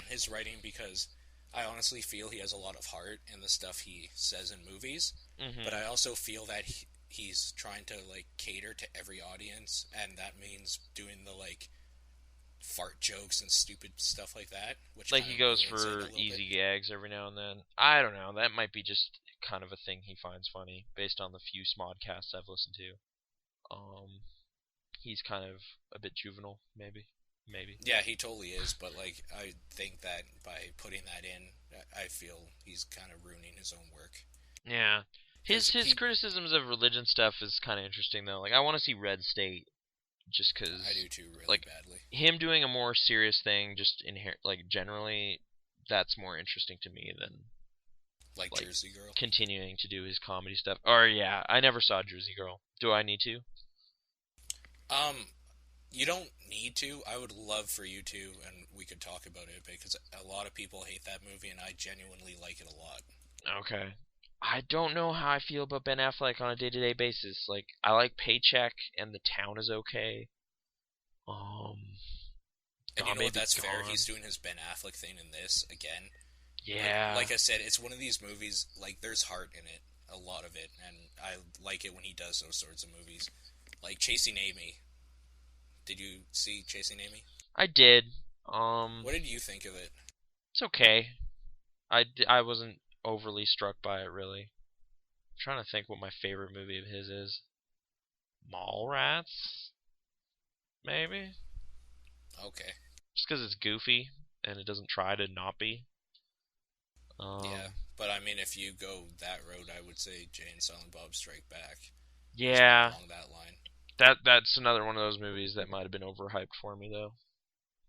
[SPEAKER 2] his writing because I honestly feel he has a lot of heart in the stuff he says in movies, but
[SPEAKER 1] Mhm.
[SPEAKER 2] I also feel that he's trying to like cater to every audience, and that means doing the like fart jokes and stupid stuff like that, which
[SPEAKER 1] Like
[SPEAKER 2] kind
[SPEAKER 1] he
[SPEAKER 2] of
[SPEAKER 1] goes
[SPEAKER 2] ruins it a
[SPEAKER 1] for
[SPEAKER 2] little bit.
[SPEAKER 1] easy gags every now and then. I don't know. That might be just kind of a thing he finds funny based on the few Smodcasts I've listened to. Um, he's kind of a bit juvenile, maybe, maybe.
[SPEAKER 2] Yeah, he totally is, but like I think that by putting that in, I feel he's kind of ruining his own work
[SPEAKER 1] Yeah. His
[SPEAKER 2] because
[SPEAKER 1] his criticisms of religion stuff is kind of interesting though. Like I want to see Red State just
[SPEAKER 2] I
[SPEAKER 1] cuz
[SPEAKER 2] do too really
[SPEAKER 1] like
[SPEAKER 2] badly.
[SPEAKER 1] him doing a more serious thing just like generally that's more interesting to me than
[SPEAKER 2] Like
[SPEAKER 1] like
[SPEAKER 2] Jersey Girl.
[SPEAKER 1] continuing to do his comedy stuff. Or yeah, I never saw Jersey Girl. Do I need to?
[SPEAKER 2] Um, you don't need to. I would love for you to, and we could talk about it because a lot of people hate that movie, and I genuinely like it a lot.
[SPEAKER 1] Okay. I don't know how I feel about Ben Affleck on a day-to-day basis. Like I like Paycheck and The Town is okay. Um
[SPEAKER 2] And you
[SPEAKER 1] Gone
[SPEAKER 2] know what?
[SPEAKER 1] Baby
[SPEAKER 2] That's fair.
[SPEAKER 1] Gone.
[SPEAKER 2] He's doing his Ben Affleck thing in this again.
[SPEAKER 1] Yeah.
[SPEAKER 2] Like I said, it's one of these movies. Like there's heart in it, a lot of it, and I like it when he does those sorts of movies. Like Chasing Amy. Did you see Chasing Amy?
[SPEAKER 1] I did.
[SPEAKER 2] What did you think of it?
[SPEAKER 1] It's okay. I wasn't overly struck by it really. I'm trying to think what my favorite movie of his is. Mallrats, maybe.
[SPEAKER 2] Okay.
[SPEAKER 1] Just because it's goofy and it doesn't try to not be.
[SPEAKER 2] Yeah,
[SPEAKER 1] Um,
[SPEAKER 2] but I mean, if you go that road, I would say Jay and Silent Bob Strike Back is more
[SPEAKER 1] yeah,
[SPEAKER 2] along that line.
[SPEAKER 1] that's another one of those movies that might have been overhyped for me though.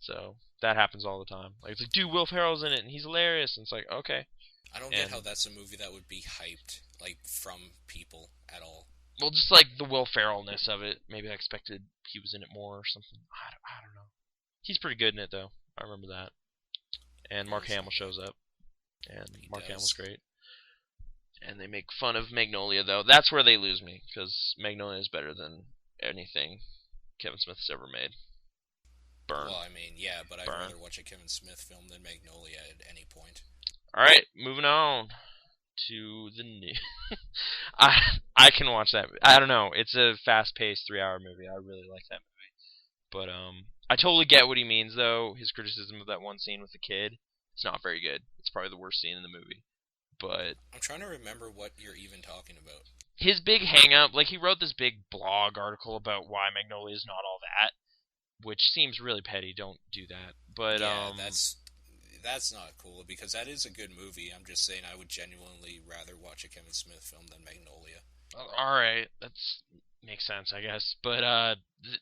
[SPEAKER 1] So that happens all the time. Like it's like, dude, Will Ferrell's in it and he's hilarious. And it's like, okay.
[SPEAKER 2] I don't get how
[SPEAKER 1] And
[SPEAKER 2] that's a movie that would be hyped like from people at all.
[SPEAKER 1] well, just like the Will Ferrellness of it. Maybe I expected he was in it more or something. I don't know. He's pretty good in it though. I remember that. And Mark
[SPEAKER 2] Is
[SPEAKER 1] Hamill shows up, and
[SPEAKER 2] he
[SPEAKER 1] Mark Hamill's
[SPEAKER 2] does?
[SPEAKER 1] great. And they make fun of Magnolia though. That's where they lose me because Magnolia is better than anything Kevin Smith's ever made. Burn,
[SPEAKER 2] Well, I mean, yeah, but I'd
[SPEAKER 1] burn.
[SPEAKER 2] rather watch a Kevin Smith film than Magnolia at any point.
[SPEAKER 1] All right, moving on to the new. I can watch that. I don't know. It's a fast-paced 3-hour movie. I really like that movie. But I totally get what he means though. His criticism of that one scene with the kid. It's not very good. It's probably the worst scene in the movie. But
[SPEAKER 2] I'm trying to remember what you're even talking about.
[SPEAKER 1] his big hang up, like he wrote this big blog article about why Magnolia is not all that, which seems really petty. Don't do that. But
[SPEAKER 2] Yeah, that's not cool because that is a good movie. I'm just saying I would genuinely rather watch a Kevin Smith film than Magnolia.
[SPEAKER 1] all right, that's makes sense, I guess. But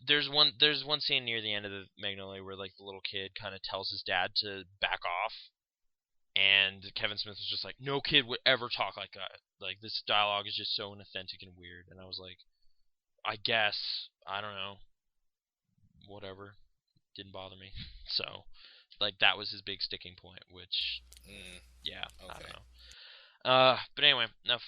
[SPEAKER 1] there's one scene near the end of the Magnolia where like the little kid kind of tells his dad to back off, and Kevin Smith was just like, no kid would ever talk like that. Like this dialogue is just so inauthentic and weird. And I was like, I guess I don't know, whatever, didn't bother me. So like that was his big sticking point, which
[SPEAKER 2] Mm,
[SPEAKER 1] yeah, I don't
[SPEAKER 2] okay.
[SPEAKER 1] know. But anyway, enough.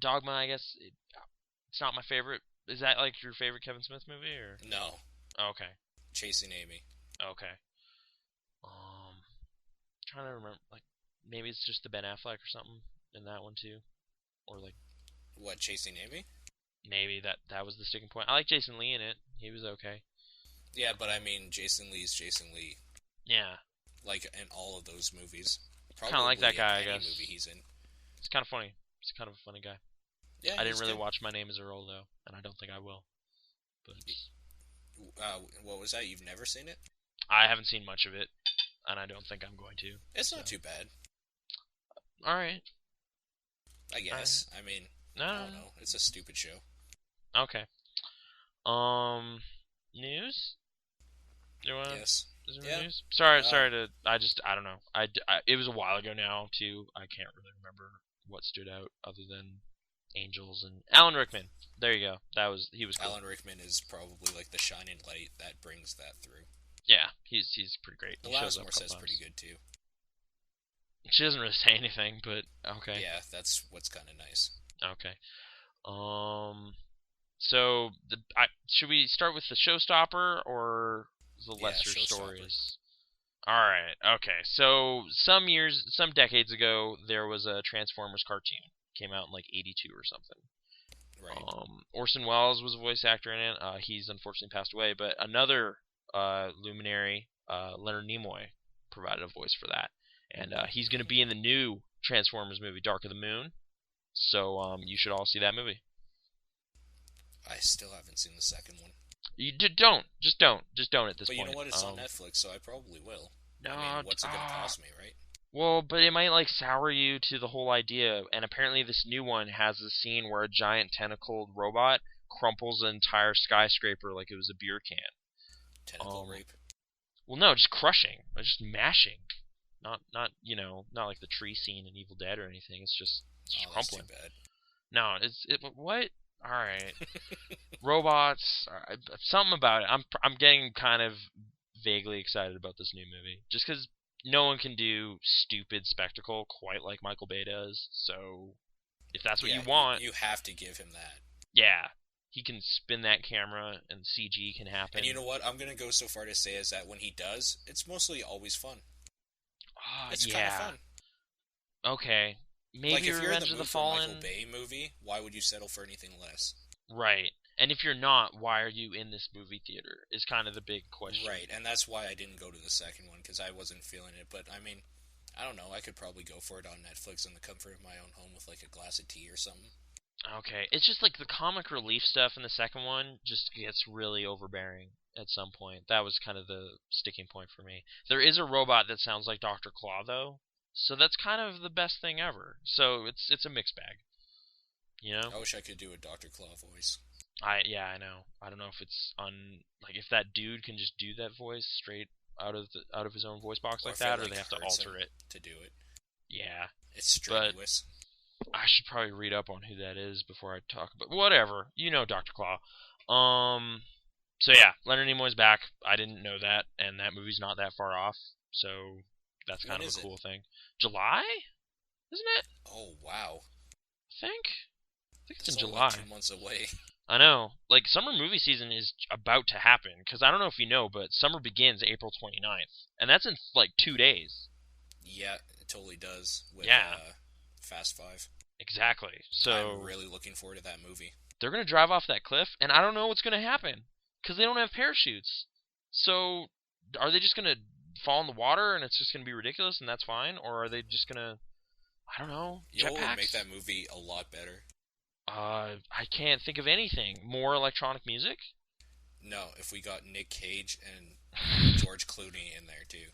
[SPEAKER 1] Dogma, I guess it's not my favorite. Is that like your favorite Kevin Smith movie or?
[SPEAKER 2] No,
[SPEAKER 1] Oh, okay,
[SPEAKER 2] Chasing Amy.
[SPEAKER 1] okay. Trying to remember. Like maybe it's just the Ben Affleck or something in that one too, or like
[SPEAKER 2] What, Chasing Amy?
[SPEAKER 1] maybe that was the sticking point. I like Jason Lee in it. He was okay.
[SPEAKER 2] Yeah, but I mean, Jason Lee's Jason Lee.
[SPEAKER 1] Yeah,
[SPEAKER 2] Like, in all of those movies.
[SPEAKER 1] kind of like
[SPEAKER 2] Probably
[SPEAKER 1] that
[SPEAKER 2] in
[SPEAKER 1] guy. I
[SPEAKER 2] any
[SPEAKER 1] guess
[SPEAKER 2] movie he's in.
[SPEAKER 1] it's kind of funny. He's kind of a funny guy.
[SPEAKER 2] Yeah,
[SPEAKER 1] I didn't
[SPEAKER 2] he's
[SPEAKER 1] really
[SPEAKER 2] good.
[SPEAKER 1] watch My Name Is Earl though, and I don't think I will. But
[SPEAKER 2] What was that? You've never seen it?
[SPEAKER 1] I haven't seen much of it, and I don't think I'm going to.
[SPEAKER 2] It's not too bad,
[SPEAKER 1] All right.
[SPEAKER 2] I guess. I mean,
[SPEAKER 1] No.
[SPEAKER 2] I don't know. It's a stupid show.
[SPEAKER 1] Okay. News? You want?
[SPEAKER 2] Yes.
[SPEAKER 1] Is there
[SPEAKER 2] Yeah.
[SPEAKER 1] news? Sorry to. I don't know. It was a while ago now too. I can't really remember what stood out other than Angels and Alan Rickman. There you go. He was cool.
[SPEAKER 2] Alan Rickman is probably like the shining light that brings that through.
[SPEAKER 1] Yeah, he's pretty great.
[SPEAKER 2] The
[SPEAKER 1] He shows
[SPEAKER 2] last
[SPEAKER 1] up a
[SPEAKER 2] more
[SPEAKER 1] couple
[SPEAKER 2] says
[SPEAKER 1] times.
[SPEAKER 2] pretty good too.
[SPEAKER 1] She doesn't really say anything, but okay.
[SPEAKER 2] Yeah, that's what's kind of nice.
[SPEAKER 1] Okay. So should we start with the showstopper or the lesser
[SPEAKER 2] Showstopper.
[SPEAKER 1] stories? All right. Okay. So some decades ago, there was a Transformers cartoon. Came out in like '82 or something.
[SPEAKER 2] Right.
[SPEAKER 1] Orson Welles was a voice actor in it. He's unfortunately passed away, but another luminary, Leonard Nimoy, provided a voice for that, and he's going to be in the new Transformers movie, Dark of the Moon. So you should all see that movie.
[SPEAKER 2] I still haven't seen the second one.
[SPEAKER 1] You don't at this point.
[SPEAKER 2] But you know what? It's on Netflix, so I probably will.
[SPEAKER 1] No,
[SPEAKER 2] I mean, what's it going to cost me, right?
[SPEAKER 1] Well, but it might like sour you to the whole idea. And apparently, this new one has a scene where a giant tentacled robot crumples an entire skyscraper like it was a beer can.
[SPEAKER 2] Tentacle rape.
[SPEAKER 1] Well, no, just crushing, just mashing. Not not like the tree scene in Evil Dead or anything. It's just crumpling.
[SPEAKER 2] That's too bad.
[SPEAKER 1] No, what? All right, robots. Something about it. I'm getting kind of vaguely excited about this new movie, just because no one can do stupid spectacle quite like Michael Bay does. So if that's what you want,
[SPEAKER 2] you have to give him that.
[SPEAKER 1] Yeah, he can spin that camera and CG can happen.
[SPEAKER 2] And you know what? I'm gonna go so far to say is that when he does, it's mostly always fun. It's kind of fun.
[SPEAKER 1] Okay. Maybe
[SPEAKER 2] like if you're in the
[SPEAKER 1] Revenge of
[SPEAKER 2] mood
[SPEAKER 1] the
[SPEAKER 2] for a
[SPEAKER 1] Fallen.
[SPEAKER 2] Michael Bay movie, why would you settle for anything less?
[SPEAKER 1] Right. And if you're not, why are you in this movie theater? Is kind of the big question.
[SPEAKER 2] Right, and that's why I didn't go to the second one, because I wasn't feeling it. But, I mean, I don't know. I could probably go for it on Netflix in the comfort of my own home with, like, a glass of tea or something.
[SPEAKER 1] Okay. It's just like the comic relief stuff in the second one just gets really overbearing at some point. That was kind of the sticking point for me. There is a robot that sounds like Dr. Claw, though. So that's kind of the best thing ever. So it's a mixed bag. You know?
[SPEAKER 2] I wish I could do a Dr. Claw voice.
[SPEAKER 1] I know. I don't know if it's if that dude can just do that voice straight out of his own voice box like that, or they have to alter it
[SPEAKER 2] to do it.
[SPEAKER 1] Yeah,
[SPEAKER 2] it's strenuous.
[SPEAKER 1] But I should probably read up on who that is before I talk about whatever. You know, Dr. Claw. So yeah, Leonard Nimoy's back. I didn't know that, and that movie's not that far off. So that's kind of a cool thing. July, isn't it?
[SPEAKER 2] Oh wow.
[SPEAKER 1] I think it's in
[SPEAKER 2] July.
[SPEAKER 1] July.
[SPEAKER 2] 2 months away.
[SPEAKER 1] I know. Like, summer movie season is about to happen. Because I don't know if you know, but summer begins April 29th. And that's in, like, 2 days.
[SPEAKER 2] Yeah, it totally does. With, Fast 5.
[SPEAKER 1] Exactly. So
[SPEAKER 2] I'm really looking forward to that movie.
[SPEAKER 1] They're going to drive off that cliff, and I don't know what's going to happen. Because they don't have parachutes. So, are they just going to fall in the water, and it's just going to be ridiculous, and that's fine? Or are they just going to, I don't know, jetpacks?
[SPEAKER 2] You know what would make that movie a lot better?
[SPEAKER 1] I can't think of anything. More electronic music?
[SPEAKER 2] No, if we got Nick Cage and George Clooney in there too.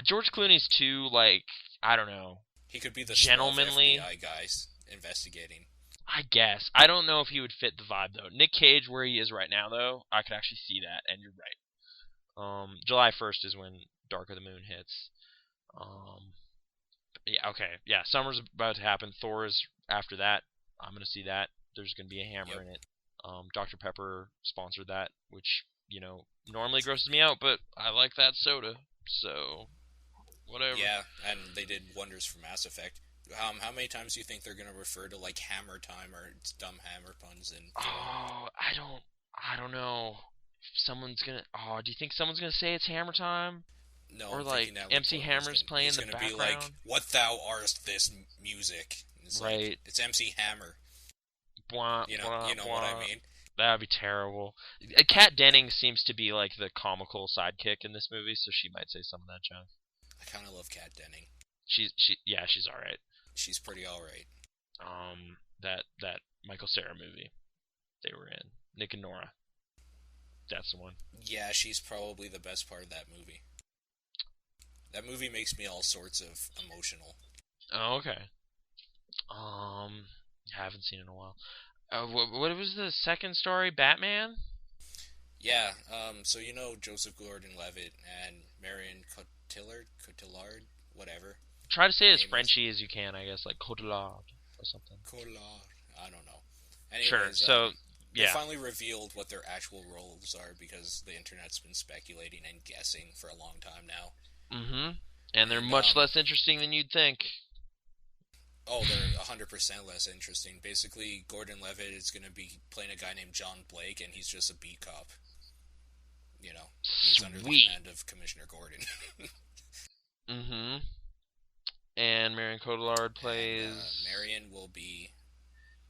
[SPEAKER 1] George Clooney's too, like, I don't know.
[SPEAKER 2] He could be the
[SPEAKER 1] gentlemanly
[SPEAKER 2] FBI guys investigating.
[SPEAKER 1] I guess. I don't know if he would fit the vibe though. Nick Cage, where he is right now though, I could actually see that, and you're right. July 1st is when Dark of the Moon hits. Yeah, okay. Yeah, summer's about to happen. Thor is after that. I'm going to see that. There's going to be a hammer in it. Dr. Pepper sponsored that, which, normally grosses me out, but I like that soda, so whatever.
[SPEAKER 2] Yeah, and they did wonders for Mass Effect. How many times do you think they're gonna refer to like Hammer Time or dumb Hammer puns in Villain?
[SPEAKER 1] Oh, I don't know. If someone's gonna. Oh, do you think someone's gonna say it's Hammer Time,
[SPEAKER 2] No,
[SPEAKER 1] or
[SPEAKER 2] I'm
[SPEAKER 1] like
[SPEAKER 2] thinking that like
[SPEAKER 1] MC
[SPEAKER 2] Portman's
[SPEAKER 1] Hammer's
[SPEAKER 2] gonna
[SPEAKER 1] playing in
[SPEAKER 2] he's
[SPEAKER 1] the
[SPEAKER 2] gonna be like,
[SPEAKER 1] background?
[SPEAKER 2] "What thou art this music?" And it's like
[SPEAKER 1] Right.
[SPEAKER 2] it's MC Hammer.
[SPEAKER 1] Blah blah
[SPEAKER 2] You know what I
[SPEAKER 1] blah.
[SPEAKER 2] mean?
[SPEAKER 1] That'd be terrible. Kat Denning seems to be like the comical sidekick in this movie, so she might say some of that junk.
[SPEAKER 2] I kind of love Kat Denning.
[SPEAKER 1] She's all right.
[SPEAKER 2] She's pretty all right.
[SPEAKER 1] That Michael Cera movie they were in, Nick and Nora. That's the one.
[SPEAKER 2] Yeah, she's probably the best part of that movie. That movie makes me all sorts of emotional.
[SPEAKER 1] Oh, okay. I haven't seen it in a while. What was the second story? Batman?
[SPEAKER 2] Yeah, so you know Joseph Gordon-Levitt and Marion Cotillard, whatever
[SPEAKER 1] Try to say
[SPEAKER 2] her
[SPEAKER 1] it as
[SPEAKER 2] name is.
[SPEAKER 1] Frenchy as you can, I guess, like Cotillard or something.
[SPEAKER 2] Cotillard, I don't know.
[SPEAKER 1] Sure.
[SPEAKER 2] Anyways,
[SPEAKER 1] So,
[SPEAKER 2] they
[SPEAKER 1] yeah.
[SPEAKER 2] finally revealed what their actual roles are because the internet's been speculating and guessing for a long time now.
[SPEAKER 1] Mm-hmm. And they're
[SPEAKER 2] And
[SPEAKER 1] much less interesting than you'd think.
[SPEAKER 2] oh, they're 100% less interesting. Basically, Gordon-Levitt is going to be playing a guy named John Blake, and he's just a beat cop. You know, he's under the
[SPEAKER 1] Sweet.
[SPEAKER 2] command of Commissioner Gordon.
[SPEAKER 1] Mm-hmm. And Marion Cotillard plays.
[SPEAKER 2] And, Marion will be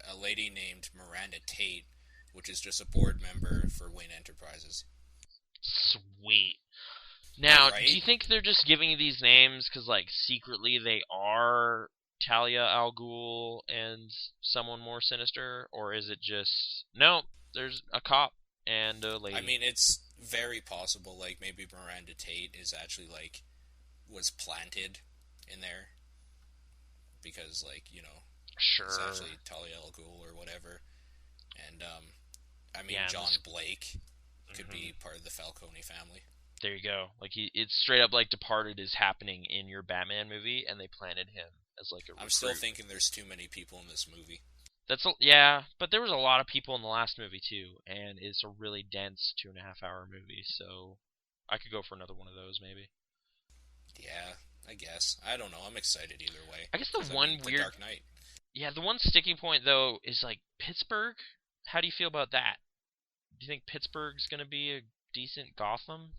[SPEAKER 2] a lady named Miranda Tate, which is just a board member for Wayne Enterprises.
[SPEAKER 1] Sweet. Now,
[SPEAKER 2] Right?
[SPEAKER 1] do you think they're just giving you these names because, like, secretly they are Talia al Ghul and someone more sinister? Or is it just, no, there's a cop and a lady?
[SPEAKER 2] I mean, it's very possible, like, maybe Miranda Tate is actually, like, was planted in there. Because, like, you know, it's
[SPEAKER 1] Sure.
[SPEAKER 2] actually Talia al Ghul or whatever. And, I mean,
[SPEAKER 1] Yeah,
[SPEAKER 2] John Blake could
[SPEAKER 1] Mhm.
[SPEAKER 2] be part of the Falcone family.
[SPEAKER 1] There you go. Like, it's straight up like Departed is happening in your Batman movie, and they planted him as, like, a recruit.
[SPEAKER 2] I'm still thinking there's too many people in this movie.
[SPEAKER 1] Yeah, but there was a lot of people in the last movie too, and it's a really dense 2.5 hour movie, so I could go for another one of those maybe.
[SPEAKER 2] Yeah, I guess. I don't know. I'm excited either way.
[SPEAKER 1] I guess the
[SPEAKER 2] 'Cause,
[SPEAKER 1] one
[SPEAKER 2] The
[SPEAKER 1] weird,
[SPEAKER 2] Dark Knight.
[SPEAKER 1] yeah, the one sticking point though is like Pittsburgh. How do you feel about that? Do you think Pittsburgh's gonna be a decent Gotham?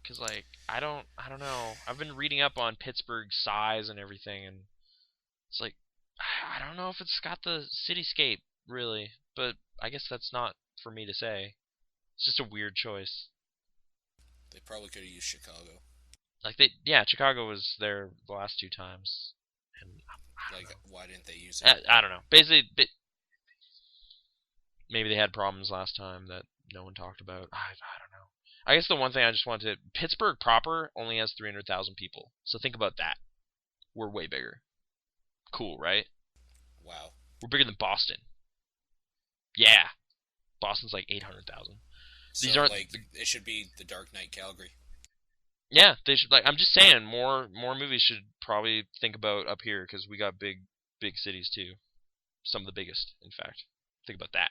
[SPEAKER 1] Cause like I don't know. I've been reading up on Pittsburgh's size and everything, and it's like I don't know if it's got the cityscape really, but I guess that's not for me to say. It's just a weird choice.
[SPEAKER 2] They probably could have used Chicago.
[SPEAKER 1] Like Chicago was there the last two times, and I don't
[SPEAKER 2] Like,
[SPEAKER 1] know.
[SPEAKER 2] why didn't they use it?
[SPEAKER 1] I don't know. Basically, maybe they had problems last time that no one talked about. I don't know. I guess the one thing I just wanted to Pittsburgh proper only has 300,000 people, so think about that. We're way bigger. Cool, right?
[SPEAKER 2] Wow.
[SPEAKER 1] We're bigger than Boston. Yeah, Boston's like 800,000. These
[SPEAKER 2] So,
[SPEAKER 1] aren't
[SPEAKER 2] like, it should be The Dark Knight Calgary.
[SPEAKER 1] Yeah, they should I'm just saying more movies should probably think about up here because we got big cities too. Some of the biggest, in fact. Think about that.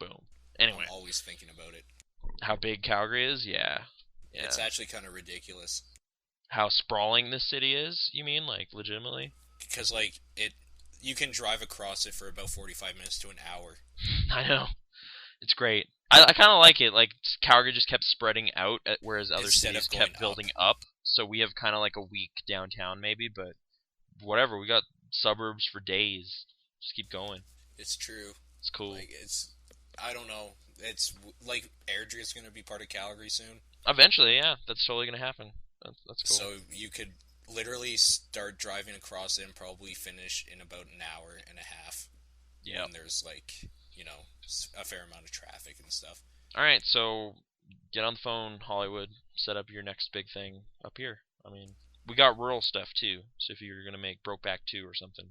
[SPEAKER 1] Boom. Anyway,
[SPEAKER 2] I'm always thinking about it.
[SPEAKER 1] how big Calgary is? Yeah.
[SPEAKER 2] It's actually kind of ridiculous.
[SPEAKER 1] How sprawling this city is? You mean like legitimately?
[SPEAKER 2] Because, like, you can drive across it for about 45 minutes to an hour.
[SPEAKER 1] I know. It's great. I kind of like it. Like Calgary just kept spreading out, whereas other
[SPEAKER 2] Instead
[SPEAKER 1] cities
[SPEAKER 2] of going
[SPEAKER 1] kept building up. So we have kind of like a weak downtown, maybe. But whatever, we got suburbs for days. Just keep going.
[SPEAKER 2] It's true.
[SPEAKER 1] It's cool.
[SPEAKER 2] Like, I don't know. It's like Airdrie's going to be part of Calgary soon.
[SPEAKER 1] Eventually, yeah, that's totally gonna happen. That's cool.
[SPEAKER 2] So you could literally start driving across it and probably finish in about an hour and a half.
[SPEAKER 1] Yeah.
[SPEAKER 2] When there's, like, you know, a fair amount of traffic and stuff.
[SPEAKER 1] All right, so get on the phone, Hollywood. Set up your next big thing up here. I mean, we got rural stuff too. So if you're gonna make Brokeback 2 or something,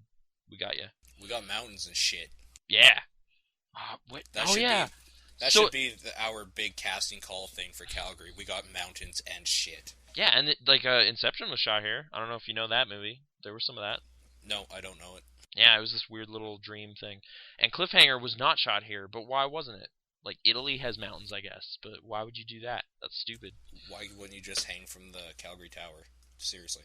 [SPEAKER 1] we got you.
[SPEAKER 2] We got mountains and shit.
[SPEAKER 1] Yeah.
[SPEAKER 2] That
[SPEAKER 1] oh
[SPEAKER 2] should
[SPEAKER 1] yeah.
[SPEAKER 2] Be, that
[SPEAKER 1] So-
[SPEAKER 2] should be our big casting call thing for Calgary. We got mountains and shit.
[SPEAKER 1] Yeah, and Inception was shot here. I don't know if you know that movie. There was some of that.
[SPEAKER 2] No, I don't know it.
[SPEAKER 1] Yeah, it was this weird little dream thing. And Cliffhanger was not shot here, but why wasn't it? Like, Italy has mountains, I guess, but why would you do that? That's stupid.
[SPEAKER 2] Why wouldn't you just hang from the Calgary Tower? Seriously.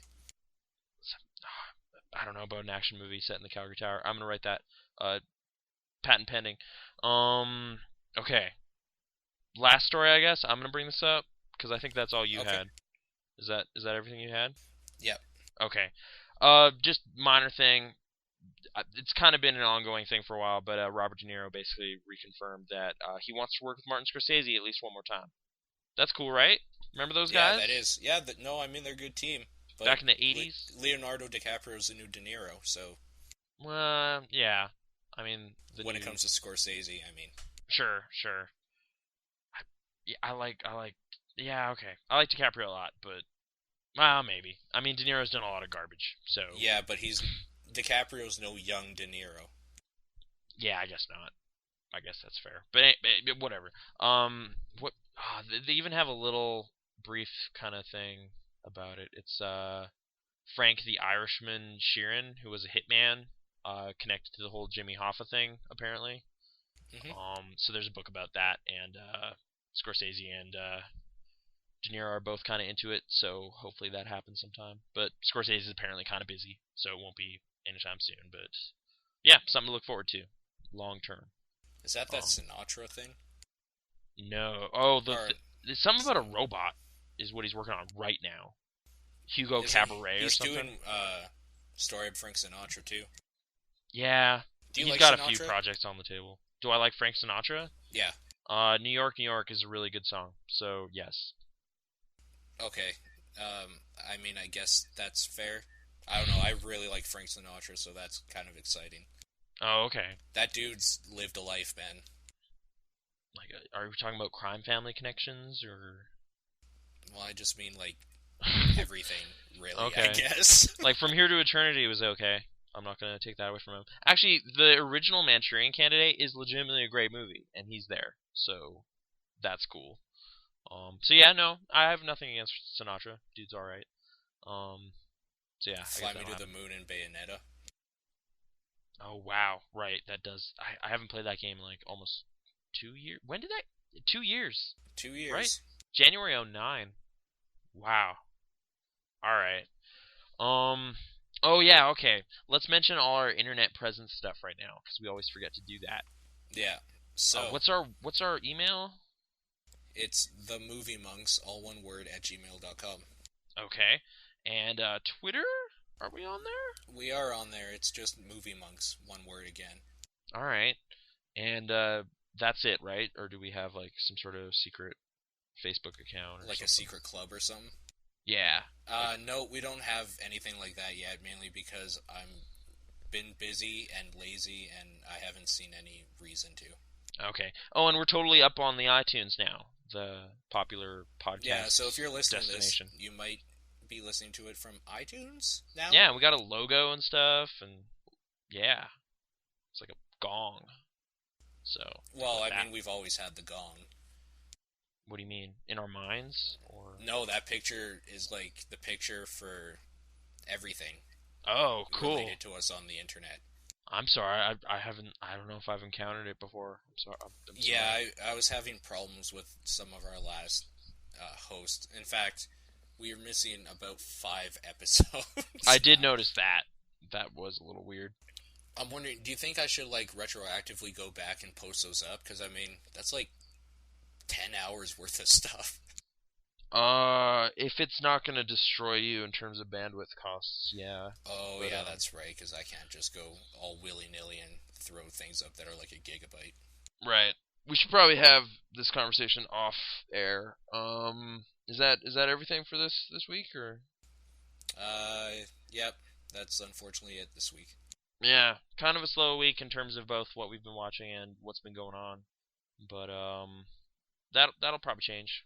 [SPEAKER 1] I don't know about an action movie set in the Calgary Tower. I'm gonna write that. Patent pending. Um. Okay. Last story, I guess. I'm gonna bring this up because I think that's all you
[SPEAKER 2] Okay.
[SPEAKER 1] had. Is that everything you had?
[SPEAKER 2] Yep.
[SPEAKER 1] Okay. Just minor thing. It's kind of been an ongoing thing for a while, but Robert De Niro basically reconfirmed that he wants to work with Martin Scorsese at least one more time. That's cool, right? Remember those
[SPEAKER 2] Yeah, that
[SPEAKER 1] guys
[SPEAKER 2] is. Yeah, no, I mean they're a good team. But
[SPEAKER 1] back in the '80s?
[SPEAKER 2] Leonardo DiCaprio's the new De Niro, so
[SPEAKER 1] Yeah. I mean, the
[SPEAKER 2] when it
[SPEAKER 1] new.
[SPEAKER 2] comes to Scorsese, I mean,
[SPEAKER 1] Sure, sure. Yeah, Yeah, okay. I like DiCaprio a lot, but well, maybe. I mean, De Niro's done a lot of garbage, so
[SPEAKER 2] yeah, but DiCaprio's no young De Niro.
[SPEAKER 1] yeah, I guess not. I guess that's fair. But whatever. What? They even have a little brief kind of thing about it. It's Frank the Irishman Sheeran, who was a hitman, connected to the whole Jimmy Hoffa thing, apparently.
[SPEAKER 2] Hmm.
[SPEAKER 1] So there's a book about that, and Scorsese and De Niro are both kind of into it, so hopefully that happens sometime. But Scorsese is apparently kind of busy, so it won't be anytime soon. But yeah, something to look forward to, long term.
[SPEAKER 2] Is that
[SPEAKER 1] Um,
[SPEAKER 2] Sinatra thing?
[SPEAKER 1] no, oh,
[SPEAKER 2] Or
[SPEAKER 1] there's something about a robot is what he's working on right now. Hugo
[SPEAKER 2] isn't
[SPEAKER 1] Cabaret or
[SPEAKER 2] he's
[SPEAKER 1] something.
[SPEAKER 2] doing Story of Frank Sinatra too?
[SPEAKER 1] Yeah,
[SPEAKER 2] Do you
[SPEAKER 1] he's
[SPEAKER 2] like
[SPEAKER 1] got a few
[SPEAKER 2] Sinatra?
[SPEAKER 1] projects on the table. Do I like Frank Sinatra?
[SPEAKER 2] Yeah.
[SPEAKER 1] New York, New York is a really good song. So yes.
[SPEAKER 2] Okay. I mean, I guess that's fair. I don't know. I really like Frank Sinatra, so that's kind of exciting.
[SPEAKER 1] Oh, okay.
[SPEAKER 2] That dude's lived a life, man.
[SPEAKER 1] Like, are we talking about crime family connections or?
[SPEAKER 2] Well, I just mean like everything, really. I
[SPEAKER 1] Okay.
[SPEAKER 2] guess.
[SPEAKER 1] Like From Here to Eternity was okay. I'm not gonna take that away from him. Actually, the original Manchurian Candidate is legitimately a great movie, and he's there, so that's cool. So yeah, no, I have nothing against Sinatra. Dude's all right. Um, so yeah, I
[SPEAKER 2] Fly
[SPEAKER 1] guess I
[SPEAKER 2] Me
[SPEAKER 1] don't
[SPEAKER 2] to
[SPEAKER 1] have.
[SPEAKER 2] the Moon and Bayonetta.
[SPEAKER 1] Oh wow, right, that does. I haven't played that game in like almost 2 years. When did that? 2 years,
[SPEAKER 2] Two
[SPEAKER 1] right?
[SPEAKER 2] years.
[SPEAKER 1] January '09. Wow. All right. Um. Oh yeah. Okay. Let's mention all our internet presence stuff right now because we always forget to do that.
[SPEAKER 2] Yeah. So
[SPEAKER 1] What's our email?
[SPEAKER 2] it's the movie monks, all one word at gmail.com.
[SPEAKER 1] Okay. And Twitter? Are we on there?
[SPEAKER 2] We are on there. It's just movie monks, one word again.
[SPEAKER 1] All right. And that's it, right? Or do we have like some sort of secret Facebook account or
[SPEAKER 2] Like a
[SPEAKER 1] something?
[SPEAKER 2] secret club or something.
[SPEAKER 1] Yeah. Like
[SPEAKER 2] No, we don't have anything like that yet. Mainly because I'm been busy and lazy, and I haven't seen any reason to.
[SPEAKER 1] okay. Oh, and we're totally up on the iTunes now, the popular
[SPEAKER 2] Yeah.
[SPEAKER 1] podcast
[SPEAKER 2] So if you're listening to this,
[SPEAKER 1] destination.
[SPEAKER 2] you might be listening to it from iTunes now.
[SPEAKER 1] Yeah, we got a logo and stuff, and yeah, it's like a gong. So
[SPEAKER 2] Well,
[SPEAKER 1] with
[SPEAKER 2] I
[SPEAKER 1] that,
[SPEAKER 2] mean, we've always had the gong.
[SPEAKER 1] what do you mean? In our minds, or?
[SPEAKER 2] No, that picture is like the picture for everything
[SPEAKER 1] Oh, cool.
[SPEAKER 2] related to us on the internet.
[SPEAKER 1] I'm sorry. I haven't. I don't know if I've encountered it before. I'm sorry. I'm
[SPEAKER 2] Yeah,
[SPEAKER 1] sorry.
[SPEAKER 2] I was having problems with some of our last hosts. In fact, we are missing about 5 episodes.
[SPEAKER 1] I did notice that. That was a little weird.
[SPEAKER 2] I'm wondering, do you think I should like retroactively go back and post those up? Because I mean, that's like 10 hours worth of stuff.
[SPEAKER 1] If it's not gonna destroy you in terms of bandwidth costs, yeah.
[SPEAKER 2] Oh
[SPEAKER 1] But
[SPEAKER 2] yeah, that's right. Because I can't just go all willy nilly and throw things up that are like a gigabyte.
[SPEAKER 1] right. We should probably have this conversation off air. Is that everything for this week or?
[SPEAKER 2] Yep. That's unfortunately it this week.
[SPEAKER 1] Yeah, kind of a slow week in terms of both what we've been watching and what's been going on. But that'll probably change.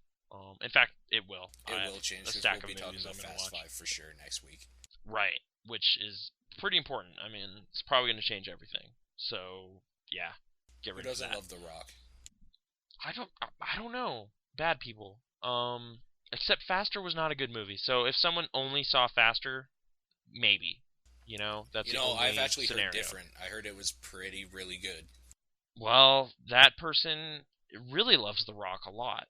[SPEAKER 1] In fact, it will.
[SPEAKER 2] It
[SPEAKER 1] I have
[SPEAKER 2] will change
[SPEAKER 1] a
[SPEAKER 2] because
[SPEAKER 1] stack
[SPEAKER 2] we'll
[SPEAKER 1] of
[SPEAKER 2] be talking
[SPEAKER 1] movies I'm
[SPEAKER 2] about
[SPEAKER 1] gonna
[SPEAKER 2] Fast
[SPEAKER 1] watch.
[SPEAKER 2] Five for sure next week.
[SPEAKER 1] Right, which is pretty important. I mean, it's probably gonna change everything. So yeah, get
[SPEAKER 2] Who
[SPEAKER 1] ready for
[SPEAKER 2] doesn't
[SPEAKER 1] that.
[SPEAKER 2] love The Rock?
[SPEAKER 1] I don't know. Bad people. Except Faster was not a good movie. So if someone only saw Faster, maybe. That's
[SPEAKER 2] You
[SPEAKER 1] the
[SPEAKER 2] know, I've
[SPEAKER 1] only
[SPEAKER 2] actually
[SPEAKER 1] scenario.
[SPEAKER 2] heard different. I heard it was really good.
[SPEAKER 1] Well, that person really loves The Rock a lot.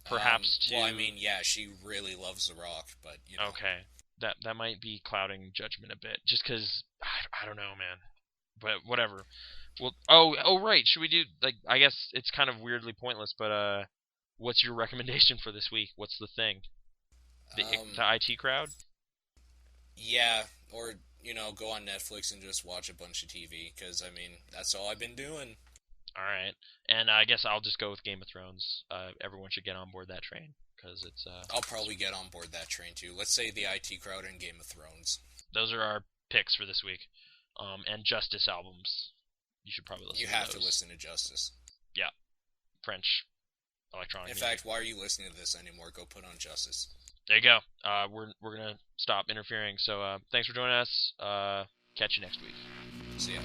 [SPEAKER 1] Perhaps to
[SPEAKER 2] Well, I mean, yeah, she really loves The Rock, but you know,
[SPEAKER 1] okay. that might be clouding judgment a bit, just because I don't know, man. But whatever. Well, right. Should we do like? I guess it's kind of weirdly pointless, but what's your recommendation for this week? What's the thing? The IT crowd?
[SPEAKER 2] Yeah, or go on Netflix and just watch a bunch of TV. Because I mean, that's all I've been doing.
[SPEAKER 1] All right, and I guess I'll just go with Game of Thrones. Everyone should get on board that train because it's.
[SPEAKER 2] I'll probably get on board that train too. Let's say the IT crowd and Game of Thrones.
[SPEAKER 1] Those are our picks for this week. And Justice albums. You should probably listen.
[SPEAKER 2] You have to listen to Justice.
[SPEAKER 1] Yeah, French electronic.
[SPEAKER 2] In fact, why are you listening to this anymore? Go put on Justice.
[SPEAKER 1] There you go. We're gonna stop interfering. So thanks for joining us. Catch you next week.
[SPEAKER 2] See ya.